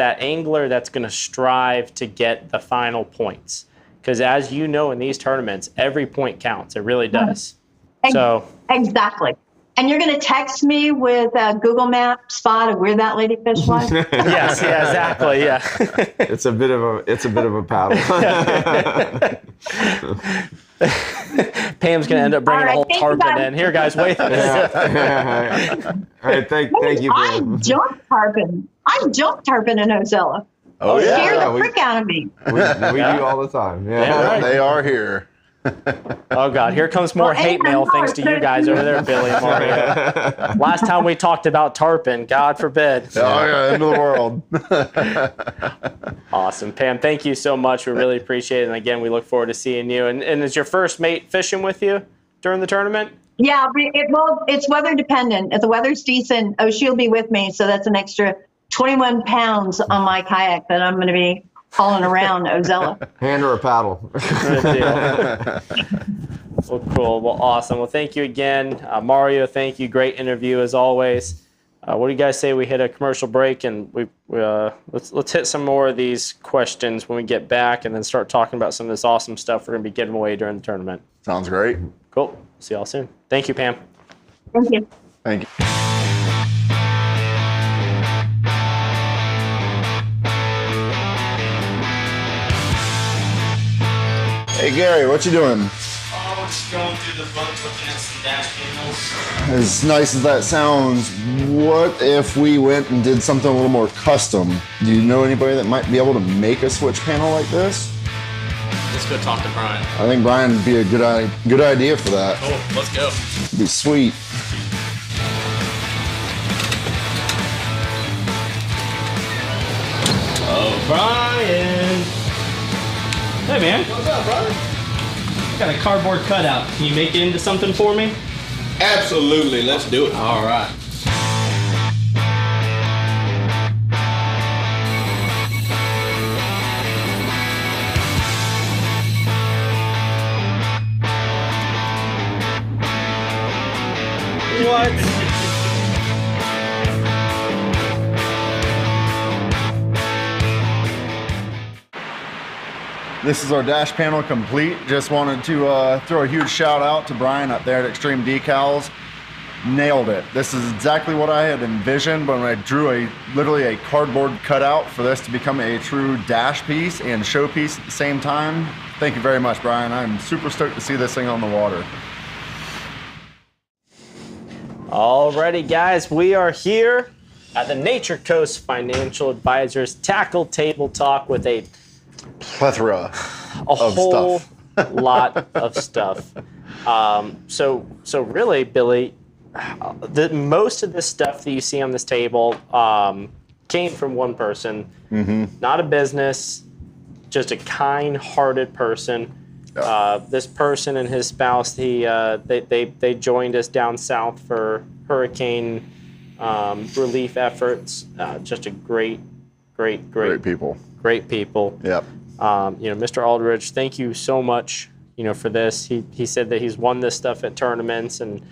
angler that's going to strive to get the final points. Because as you know, in these tournaments, every point counts. It really does. Exactly. And you're going to text me with a Google Map spot of where that ladyfish was? Yes, yeah, exactly, yeah. It's a bit of a paddle. Pam's going to end up bringing a whole tarpon in. Here, guys, wait. All right, thank you, Pam. I jumped tarpon in Ozella. Oh, yeah. Scared the frick out of me. We do all the time. Yeah. They are here. Oh, God. Here comes more hate mail thanks to you guys over there, Billy and Mario. Last time we talked about tarpon, God forbid. Oh, yeah, end of the world. Awesome. Pam, thank you so much. We really appreciate it. And, again, we look forward to seeing you. And is your first mate fishing with you during the tournament? Yeah, it's weather dependent. If the weather's decent, she'll be with me. So that's an extra 21 pounds on my kayak that I'm going to be hauling around Ozella. Hand or a paddle. Good deal. Well, cool. Well, awesome. Well, thank you again. Mario, thank you. Great interview as always. What do you guys say we hit a commercial break and let's hit some more of these questions when we get back, and then start talking about some of this awesome stuff we're going to be giving away during the tournament. Sounds great. Cool. See y'all soon. Thank you, Pam. Thank you. Thank you. Hey Gary, what you doing? Oh, just going through the book, looking at some dash panels. As nice as that sounds, what if we went and did something a little more custom? Do you know anybody that might be able to make a switch panel like this? Let's go talk to Brian. I think Brian would be a good idea for that. Cool, let's go. It'd be sweet. Oh, Brian. Hey, man. What's up, brother? I got a cardboard cutout. Can you make it into something for me? Absolutely. Let's do it. All right. This is our dash panel complete. Just wanted to throw a huge shout out to Brian up there at Extreme Decals. Nailed it. This is exactly what I had envisioned when I drew literally a cardboard cutout for this to become a true dash piece and showpiece at the same time. Thank you very much, Brian. I'm super stoked to see this thing on the water. Alrighty, guys, we are here at the Nature Coast Financial Advisors Tackle Table Talk with a plethora of whole stuff. lot of stuff. So really, Billy, most of this stuff that you see on this table came from one person, not a business, just a kind-hearted person. This person and his spouse, they joined us down south for hurricane relief efforts. Just a great people. Great people. Yep. Mr. Aldridge, thank you so much, for this. He said that he's won this stuff at tournaments and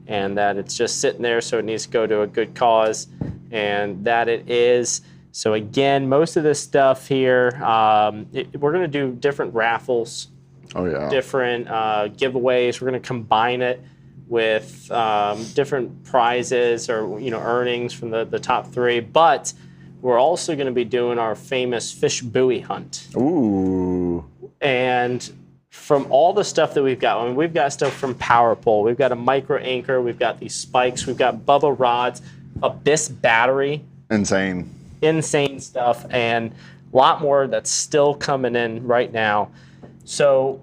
that it's just sitting there, so it needs to go to a good cause, and that it is. So again, most of this stuff here, we're going to do different raffles. Oh yeah. Different giveaways. We're going to combine it with different prizes or earnings from the top 3. But we're also going to be doing our famous fish buoy hunt. Ooh. And from all the stuff that we've got, we've got stuff from Power Pole. We've got a micro anchor. We've got these spikes. We've got Bubba rods, Abyss battery. Insane Stuff, and a lot more that's still coming in right now. So,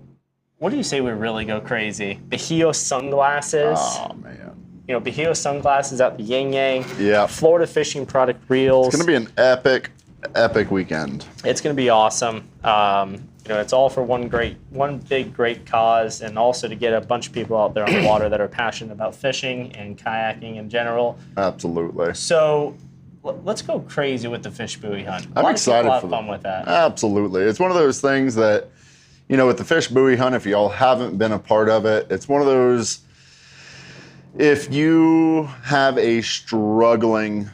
what do you say we really go crazy? Bahio sunglasses. Oh, man. Bahio sunglasses out the Yin Yang. Yeah. Florida fishing product reels. It's going to be an epic weekend. It's going to be awesome. It's all for one big great cause, and also to get a bunch of people out there on the water that are passionate about fishing and kayaking in general. Absolutely. So, let's go crazy with the fish buoy hunt. I'm excited for for fun with that. Absolutely. It's one of those things that, with the fish buoy hunt, if y'all haven't been a part of it, it's one of those, if you have a struggling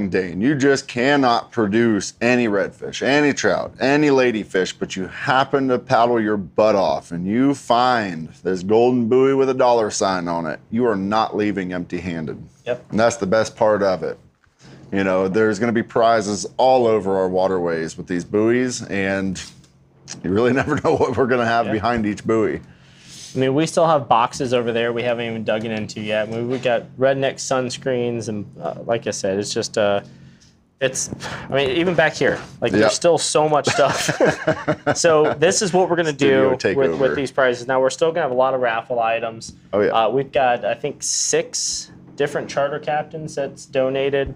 day and you just cannot produce any redfish, any trout, any ladyfish, but you happen to paddle your butt off and you find this golden buoy with a $sign on it, you are not leaving empty-handed. Yep. And that's the best part of it. There's going to be prizes all over our waterways with these buoys, and you really never know what we're going to have behind each buoy. We still have boxes over there we haven't even dug into yet. We've got redneck sunscreens, and like I said, it's just even back here, there's still so much stuff. So this is what we're going to do with these prizes. Now, we're still going to have a lot of raffle items. Oh, yeah. We've got, I think, 6 different charter captains that's donated.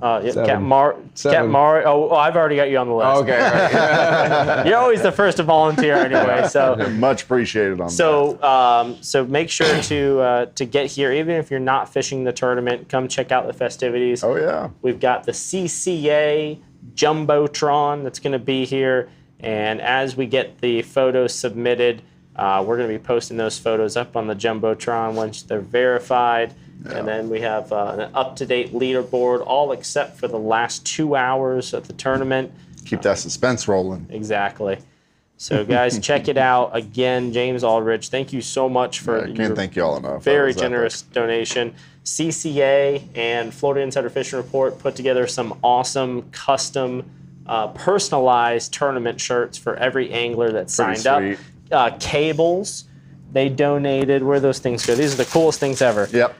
Captain Mari. Oh, I've already got you on the list. Okay, right. You're always the first to volunteer anyway. So much appreciated on that. So make sure to get here, even if you're not fishing the tournament. Come check out the festivities. Oh yeah. We've got the CCA Jumbotron that's going to be here, and as we get the photos submitted, we're going to be posting those photos up on the Jumbotron once they're verified. Yeah. And then we have an up-to-date leaderboard, all except for the last 2 hours of the tournament. Keep that suspense rolling. Exactly. So, guys, check it out. Again, James Aldridge, thank you so much for can't thank you all enough. Very generous donation. CCA and Florida Insider Fishing Report put together some awesome custom personalized tournament shirts for every angler that signed up. Cables, they donated. Where those things go? These are the coolest things ever. Yep.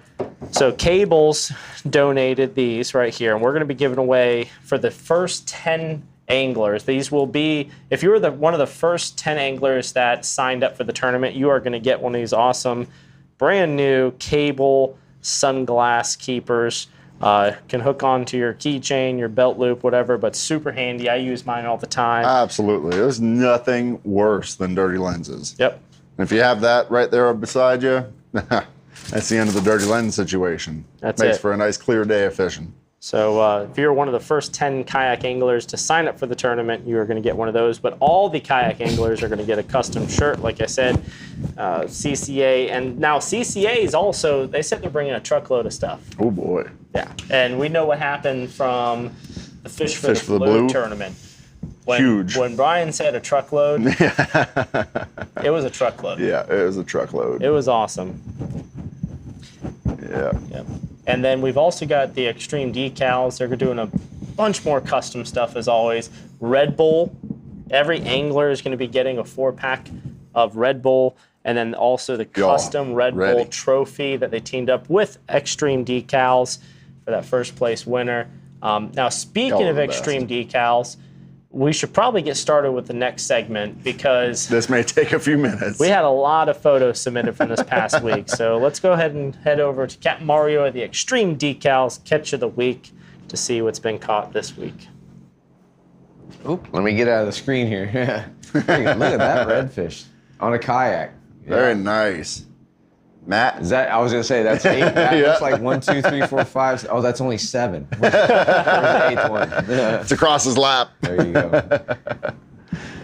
So Cables donated these right here, and we're going to be giving away for the first 10 anglers. These will be, if you were one of the first 10 anglers that signed up for the tournament, you are going to get one of these awesome, brand new cable sunglass keepers. Can hook onto your keychain, your belt loop, whatever, but super handy. I use mine all the time. Absolutely. There's nothing worse than dirty lenses. Yep. And if you have that right there beside you, that's the end of the dirty lens situation. Makes for a nice clear day of fishing. So if you're one of the first 10 kayak anglers to sign up for the tournament, you are going to get one of those. But all the kayak anglers are going to get a custom shirt, like I said, CCA. And now CCA is also, they said they're bringing a truckload of stuff. Oh, boy. Yeah. And we know what happened from the Fish for the Blue tournament. huge. When Brian said a truckload, it was a truckload. Yeah, it was a truckload. It was awesome. Yeah. Yep. And then we've also got the Extreme decals. They're doing a bunch more custom stuff as always. Red Bull. Every angler is going to be getting a 4-pack of Red Bull. And then also the custom Red Bull trophy that they teamed up with Extreme decals for that first place winner. Now, speaking of Extreme decals, we should probably get started with the next segment because this may take a few minutes. We had a lot of photos submitted from this past week. So let's go ahead and head over to Captain Mario of the Extreme Decals Catch of the Week to see what's been caught this week. Oop, let me get out of the screen here. Look at that redfish on a kayak. Very nice. Matt? Is that, I was going to say, that's 8. That looks like 1, 2, 3, 4, 5. Oh, that's only 7. Where's the 8th one? It's across his lap. There you go.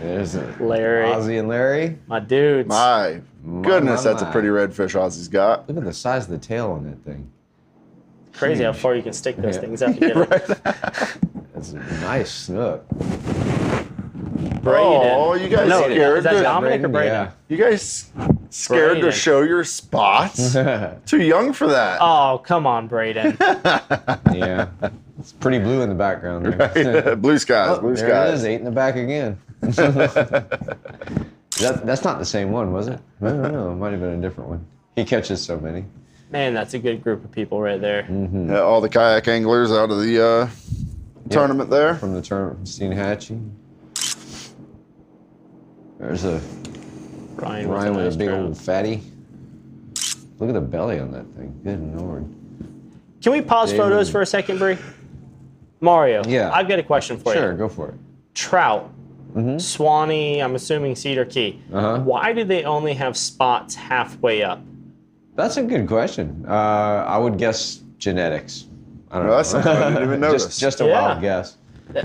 There's Larry. Ozzy and Larry. My dudes. My goodness, that's a pretty redfish Ozzy's got. Look at the size of the tail on that thing. Crazy how far you can stick those things up together. That's a nice snook. Braden. Oh, you guys scared? Is that Dominic or Braden? Yeah. You guys scared to show your spots? Too young for that. Oh, come on, Braden. Yeah. It's pretty blue in the background there. Right. Blue skies, blue there skies. It is, 8 in the back again. That's not the same one, was it? I don't know. It might have been a different one. He catches so many. Man, that's a good group of people right there. Mm-hmm. Yeah, all the kayak anglers out of the tournament there. From the tournament, Steenhatchee. There's a Ryan with a big old fatty. Look at the belly on that thing. Good Lord. Can we pause photos for a second, Bree? Mario, Yeah. I've got a question for you. Sure, go for it. Trout, Swanee, I'm assuming Cedar Key. Why do they only have spots halfway up? That's a good question. I would guess genetics. I don't know. That's something I didn't even notice. Just a wild guess.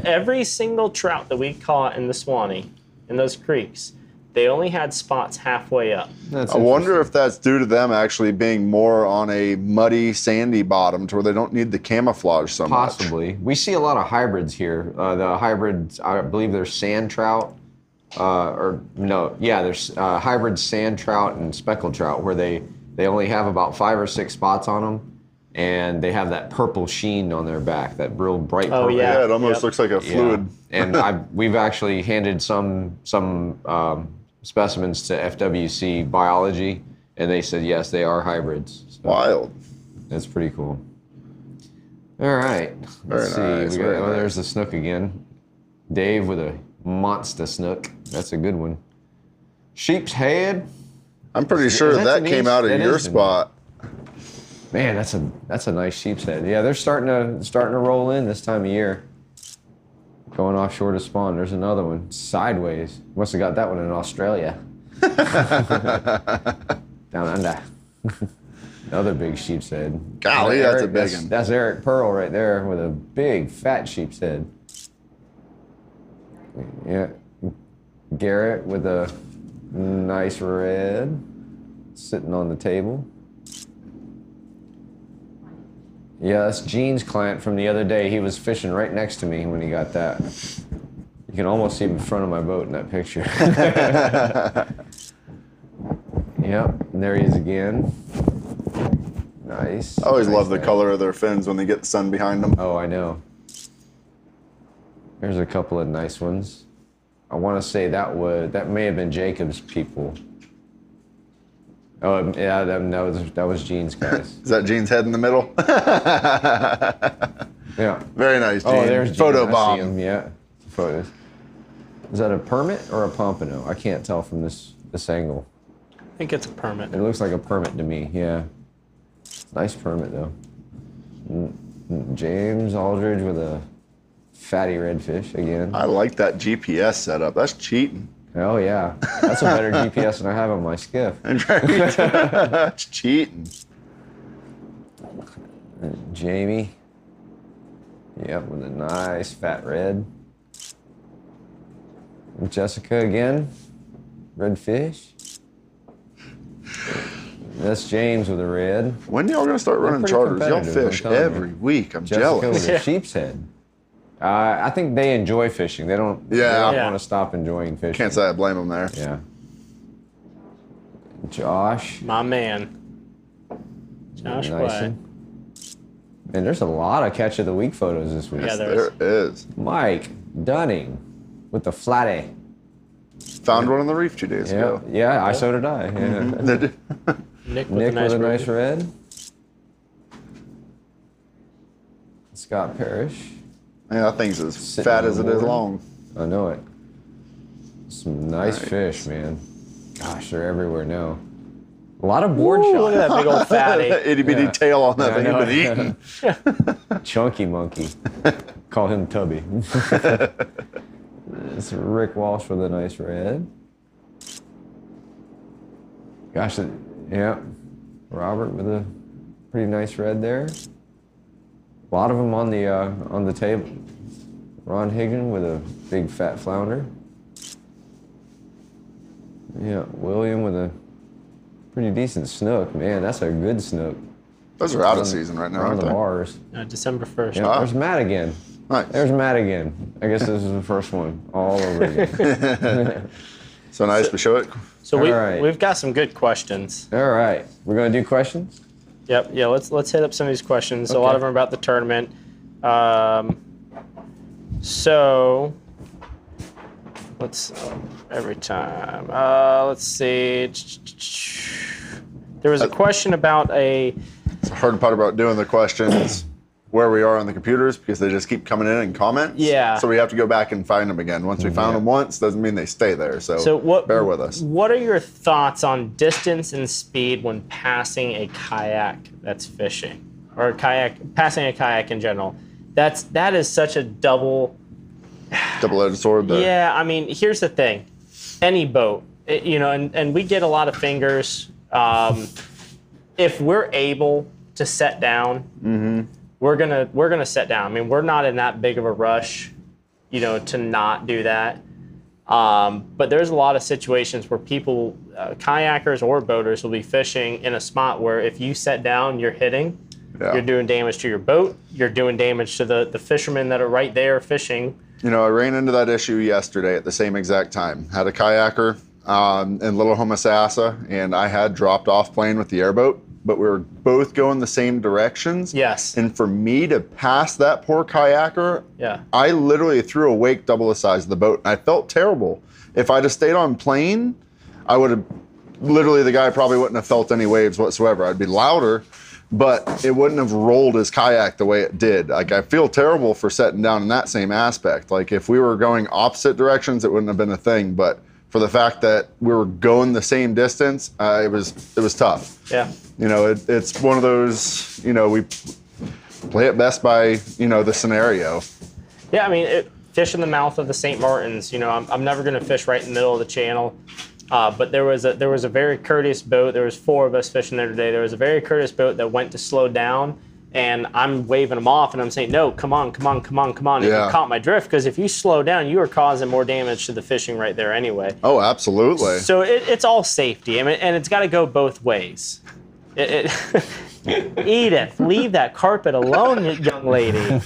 Every single trout that we caught in the Swanee, in those creeks, they only had spots halfway up. I wonder if that's due to them actually being more on a muddy, sandy bottom to where they don't need the camouflage so much. Possibly. We see a lot of hybrids here. The hybrids, I believe there's sand trout. There's hybrid sand trout and speckled trout where they only have about 5 or 6 spots on them. And they have that purple sheen on their back, that real bright purple. Oh, yeah. It almost looks like a fluid. And we've actually handed some specimens to FWC Biology, and they said, yes, they are hybrids. So Wild. that's pretty cool. All right. Let's see. nice, very nice. There's the snook again. Dave with a monster snook. That's a good one. Sheep's head. I'm pretty sure that came out of your spot. Man, that's a nice sheep's head. Yeah, they're starting to roll in this time of year. Going offshore to spawn. There's another one. Sideways. Must have got that one in Australia. Down under. Another big sheep's head. Golly, that's a big one. That's Eric Pearl right there with a big fat sheep's head. Yeah. Garrett with a nice red sitting on the table. Yeah, that's Gene's client from the other day. He was fishing right next to me when he got that. You can almost see him in front of my boat in that picture. Yep, and there he is again. Nice. I always nice love the there. color of their fins when they get the sun behind them. Oh, I know. There's a couple of nice ones. I want to say that may have been Jacob's people. Oh, yeah, that was Gene's guys. Is that Gene's head in the middle? Yeah. Very nice, Gene. Oh, there's Gene. Photo I bomb. see him, yeah. Photos. Is that a permit or a pompano? I can't tell from this angle. I think it's a permit. It looks like a permit to me, yeah. Nice permit, though. James Aldridge with a fatty redfish again. I like that GPS setup. That's cheating. Oh, yeah. That's a better GPS than I have on my skiff. That's cheating. Jamie. Yep, with a nice fat red. And Jessica again. Red fish. That's James with a red. When y'all gonna start running pretty charters? Y'all competitive, fish I'm telling you. every week. I'm Jessica jealous. with a sheep's head. I think they enjoy fishing. They don't want to stop enjoying fishing. Can't say I blame them there. Yeah. Josh. My man. Josh White. And there's a lot of catch of the week photos this week. Yeah, there is. Mike Dunning with the flatty. Found one on the reef 2 days ago. Yeah, so did I. Yeah. Nick with a nice red. Scott Parrish. Yeah, that thing's as fat as it is long. I know it. Some nice fish, man. Gosh, they're everywhere now. A lot of board shots. Look at that big old fatty. Itty bitty tail on that thing you've been eating. Chunky monkey. Call him Tubby. It's Rick Walsh with a nice red. Gosh, Robert with a pretty nice red there. A lot of them on the table. Ron Higgin with a big fat flounder. Yeah, William with a pretty decent snook. Man, that's a good snook. Those are out of season right now, aren't the they? bars. December 1st. Yeah, there's Matt again. Nice. There's Matt again. I guess this is the first one all over again. So nice to show it. So we've got some good questions. All right, we're gonna do questions. Yep. Yeah. Let's hit up some of these questions. Okay. A lot of them are about the tournament. So let's every time. Let's see. There was a question about It's the hard part about doing the questions where we are on the computers because they just keep coming in and comments. Yeah. So we have to go back and find them again. Once we found them once, doesn't mean they stay there. So bear with us. What are your thoughts on distance and speed when passing a kayak that's fishing, or passing a kayak in general? That is such a double-edged sword there. Yeah, I mean, here's the thing. Any boat, and we get a lot of fingers. If we're able to set down, we're gonna set down. I mean, we're not in that big of a rush, to not do that. But there's a lot of situations where people, kayakers or boaters, will be fishing in a spot where if you set down, you're hitting. Yeah. You're doing damage to your boat. You're doing damage to the fishermen that are right there fishing. I ran into that issue yesterday at the same exact time. Had a kayaker in Little Homosassa, and I had dropped off playing with the airboat, but we were both going the same directions. Yes. And for me to pass that poor kayaker, I literally threw a wake double the size of the boat. I felt terrible. If I'd have stayed on plane, I would have, literally the guy probably wouldn't have felt any waves whatsoever. I'd be louder, but it wouldn't have rolled his kayak the way it did. Like, I feel terrible for setting down in that same aspect. Like, if we were going opposite directions, it wouldn't have been a thing, but for the fact that we were going the same distance, it was tough. Yeah. It's one of those, we play it best by, the scenario. Yeah, I mean, fish in the mouth of the St. Martins. I'm never going to fish right in the middle of the channel. But there was a very courteous boat. There was 4 of us fishing there today. There was a very courteous boat that went to slow down, and I'm waving them off, and I'm saying, no, come on. And you caught my drift, because if you slow down, you are causing more damage to the fishing right there anyway. Oh, absolutely. So it's all safety. I mean, and it's got to go both ways. Edith, leave that carpet alone, young lady.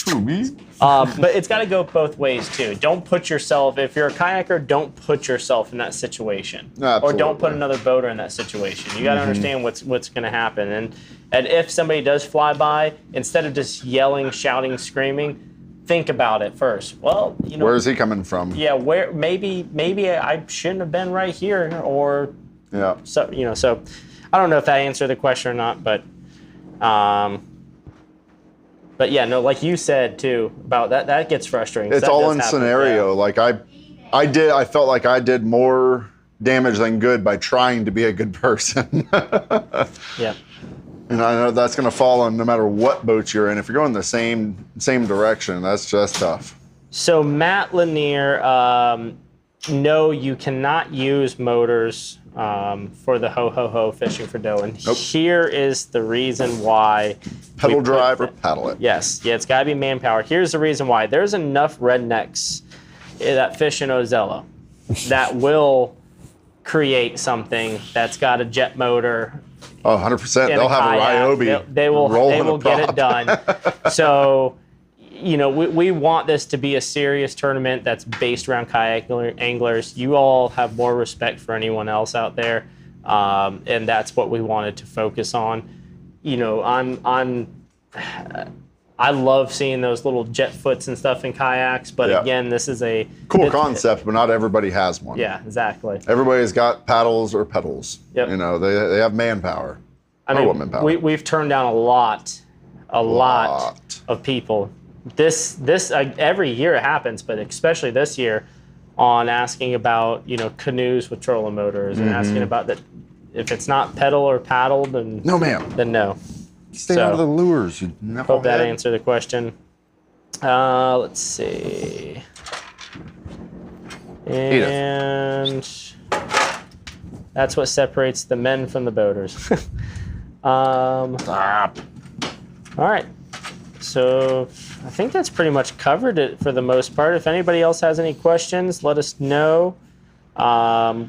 Who, me? But it's got to go both ways too. Don't put yourself, if you're a kayaker, don't put yourself in that situation. Absolutely. Or don't put another boater in that situation. You got to understand what's going to happen. And if somebody does fly by, instead of just yelling, shouting, screaming, think about it first. Well, where is he coming from? Yeah, where maybe I shouldn't have been right here, or So I don't know if that answered the question or not, but yeah, no, like you said too about that gets frustrating. It's all in scenario. Like I felt like I did more damage than good by trying to be a good person. Yeah. And I know that's going to fall on no matter what boat you're in. If you're going the same direction, that's just tough. So Matt Lanier, no, you cannot use motors for the HoHoHo fishing for dough. And here is the reason why. Pedal drive or paddle it. Yes. Yeah, it's got to be manpower. Here's the reason why. There's enough rednecks that fish in Ozello that will create something that's got a jet motor. Oh, 100%. They'll have a Ryobi. They will get it done. So we want this to be a serious tournament that's based around kayak anglers. You all have more respect for anyone else out there, and that's what we wanted to focus on. I love seeing those little jet foots and stuff in kayaks, but again, this is a cool concept, but not everybody has one. Yeah, exactly. Everybody's got paddles or pedals. Yep. They have manpower. We've turned down a lot of people. This every year it happens, but especially this year, on asking about canoes with trolling motors and asking about that if it's not pedal or paddled, then no, ma'am. Then no. Stay out of the lures. You hope that answered the question. Let's see. And that's what separates the men from the boaters. Stop. All right. So I think that's pretty much covered it for the most part. If anybody else has any questions, let us know.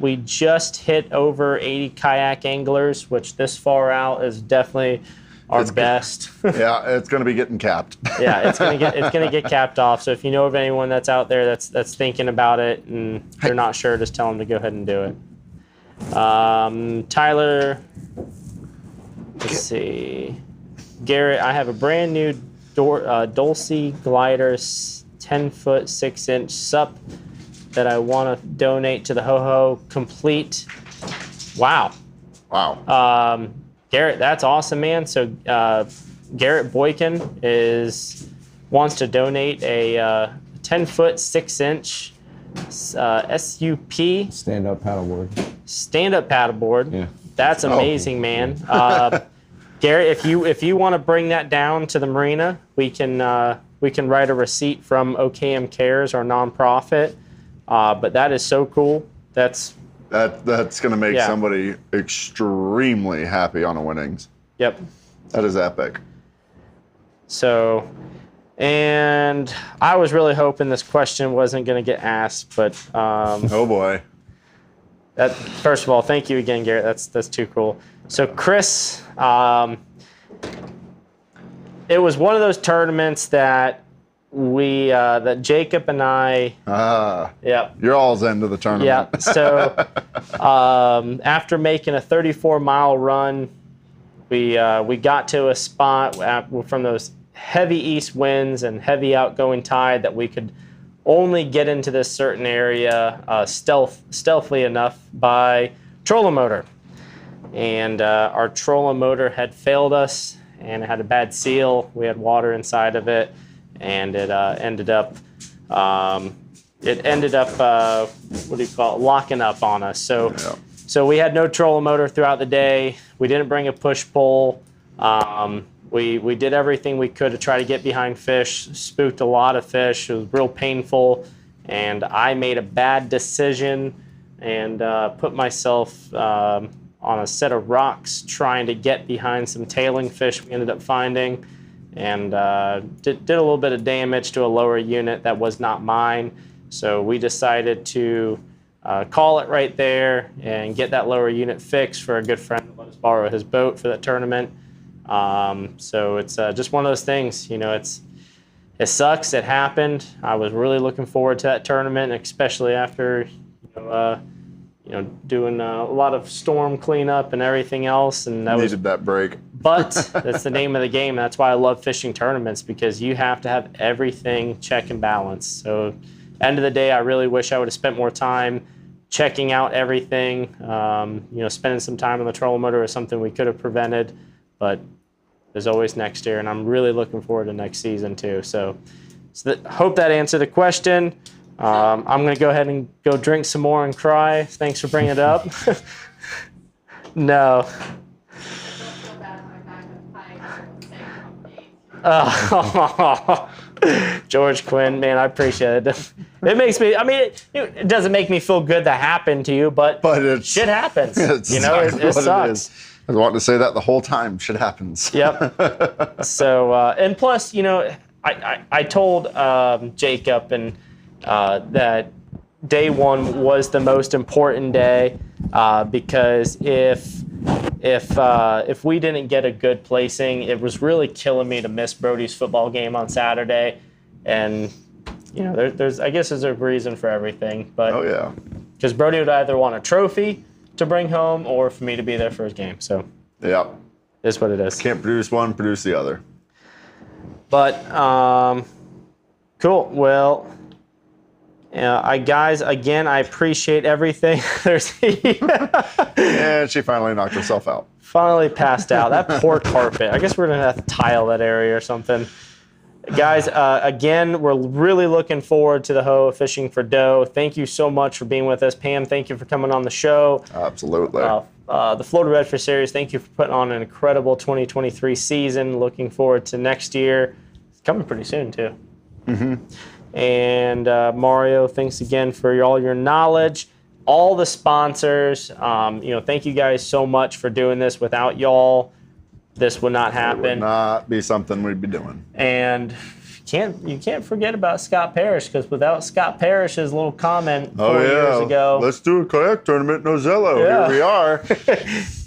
We just hit over 80 kayak anglers, which this far out is definitely our best. Yeah, it's going to be getting capped. Yeah, it's going to get capped off. So if you know of anyone that's out there that's thinking about it and they're not sure, just tell them to go ahead and do it. Tyler, let's see. Garrett, I have a brand new Dulce glider, 10-foot, 6-inch sup that I want to donate to the HoHo complete. Wow. Garrett, that's awesome, man. So Garrett Boykin wants to donate a 10-foot, 6-inch SUP. Stand-up paddleboard. Stand-up paddleboard. Yeah. That's amazing, man. Garrett, if you want to bring that down to the marina, we can write a receipt from OKM Cares, our nonprofit. But that is so cool. That's going to make somebody extremely happy on a winnings. Yep. That is epic. So, and I was really hoping this question wasn't going to get asked, but oh boy. First of all, thank you again, Garrett. That's too cool. So Chris, it was one of those tournaments that that Jacob and I. You're all's into the tournament. Yeah. So after making a 34-mile run, we got to a spot from those heavy east winds and heavy outgoing tide that we could only get into this certain area stealthily enough by trolling motor. And our trolling motor had failed us, and it had a bad seal. We had water inside of it. And it ended up locking up on us. So we had no trolling motor throughout the day. We didn't bring a push pole. We did everything we could to try to get behind fish. Spooked a lot of fish. It was real painful, and I made a bad decision and put myself on a set of rocks trying to get behind some tailing fish we ended up finding. And did a little bit of damage to a lower unit that was not mine. So we decided to call it right there and get that lower unit fixed for a good friend to let us borrow his boat for that tournament. So it's just one of those things, it sucks, it happened. I was really looking forward to that tournament, especially after, doing a lot of storm cleanup and everything else. And needed that break. But that's the name of the game. That's why I love fishing tournaments, because you have to have everything check and balance. So end of the day, I really wish I would have spent more time checking out everything. Spending some time on the trolling motor is something we could have prevented, but there's always next year, and I'm really looking forward to next season too. So hope that answered the question. I'm going to go ahead and go drink some more and cry. Thanks for bringing it up. No. George Quinn, man, I appreciate it. It makes me, it doesn't make me feel good that happened to you, but shit happens. It sucks. I was wanting to say that the whole time. Shit happens. Yep. So, and plus, I told Jacob and that day one was the most important day because if we didn't get a good placing, it was really killing me to miss Brody's football game on Saturday. And, you know, there's I guess there's a reason for everything. But Oh, yeah. because Brody would either want a trophy to bring home or for me to be there for his game. So Yeah. it's what it is. Can't produce one, produce the other. But cool. Well, guys, again, I appreciate everything. There's And she finally knocked herself out. finally passed out. That poor carpet. I guess we're gonna have to tile that area or something. Guys, again, we're really looking forward to the HoHoHo Fishing for Dough. Thank you so much for being with us. Pam, thank you for coming on the show. Absolutely. The Florida Redfish Series, thank you for putting on an incredible 2023 season. Looking forward to next year. It's coming pretty soon, too. And Mario, thanks again for all your knowledge. All the sponsors, thank you guys so much for doing this. Without y'all, this would not happen. It would not be something we'd be doing. And you can't forget about Scott Parrish, because without Scott Parrish's little comment 4 years ago. Let's do a kayak tournament in Ozello. Yeah. Here we are.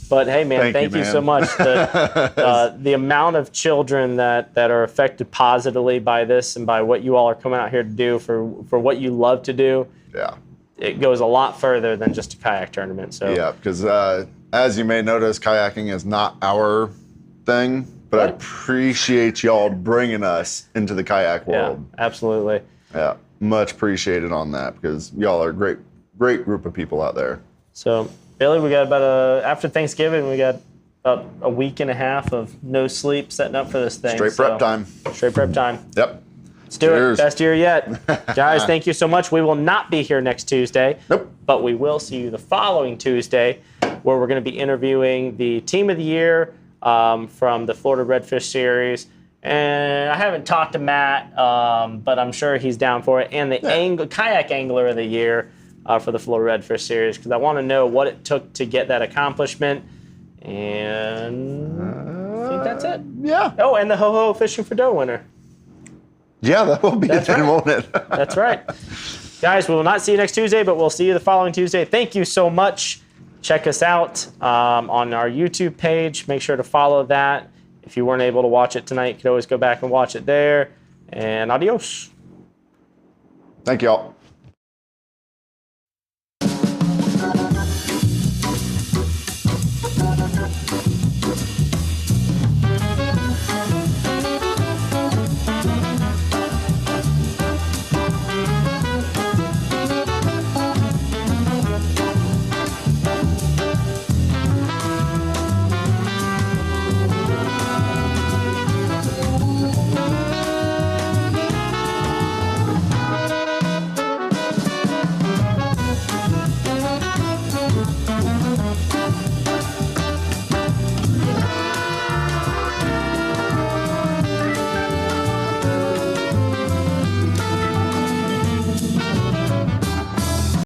But hey, man, thank you so much. The amount of children that are affected positively by this and by what you all are coming out here to do for what you love to do. Yeah. It goes a lot further than just a kayak tournament. So Yeah, because as you may notice, kayaking is not our thing, but I appreciate y'all bringing us into the kayak world. Yeah, absolutely. Yeah, much appreciated on that, because y'all are a great group of people out there. So, Billy, we got after Thanksgiving, we got about a week and a half of no sleep setting up for this thing. Straight prep time. Straight prep time. Yep. Let's do it. Best year yet. Guys, thank you so much. We will not be here next Tuesday. Nope. But we will see you the following Tuesday, where we're going to be interviewing the Team of the Year from the Florida Redfish Series. And I haven't talked to Matt, but I'm sure he's down for it. And the Kayak Angler of the Year for the Florida Redfish Series, because I want to know what it took to get that accomplishment. And I think that's it. Yeah. Oh, and the HoHoHo Fishing for Dough winner. Yeah, that will be it then, won't it? That's right. Guys, we will not see you next Tuesday, but we'll see you the following Tuesday. Thank you so much. Check us out on our YouTube page. Make sure to follow that. If you weren't able to watch it tonight, you could always go back and watch it there. And adios. Thank y'all.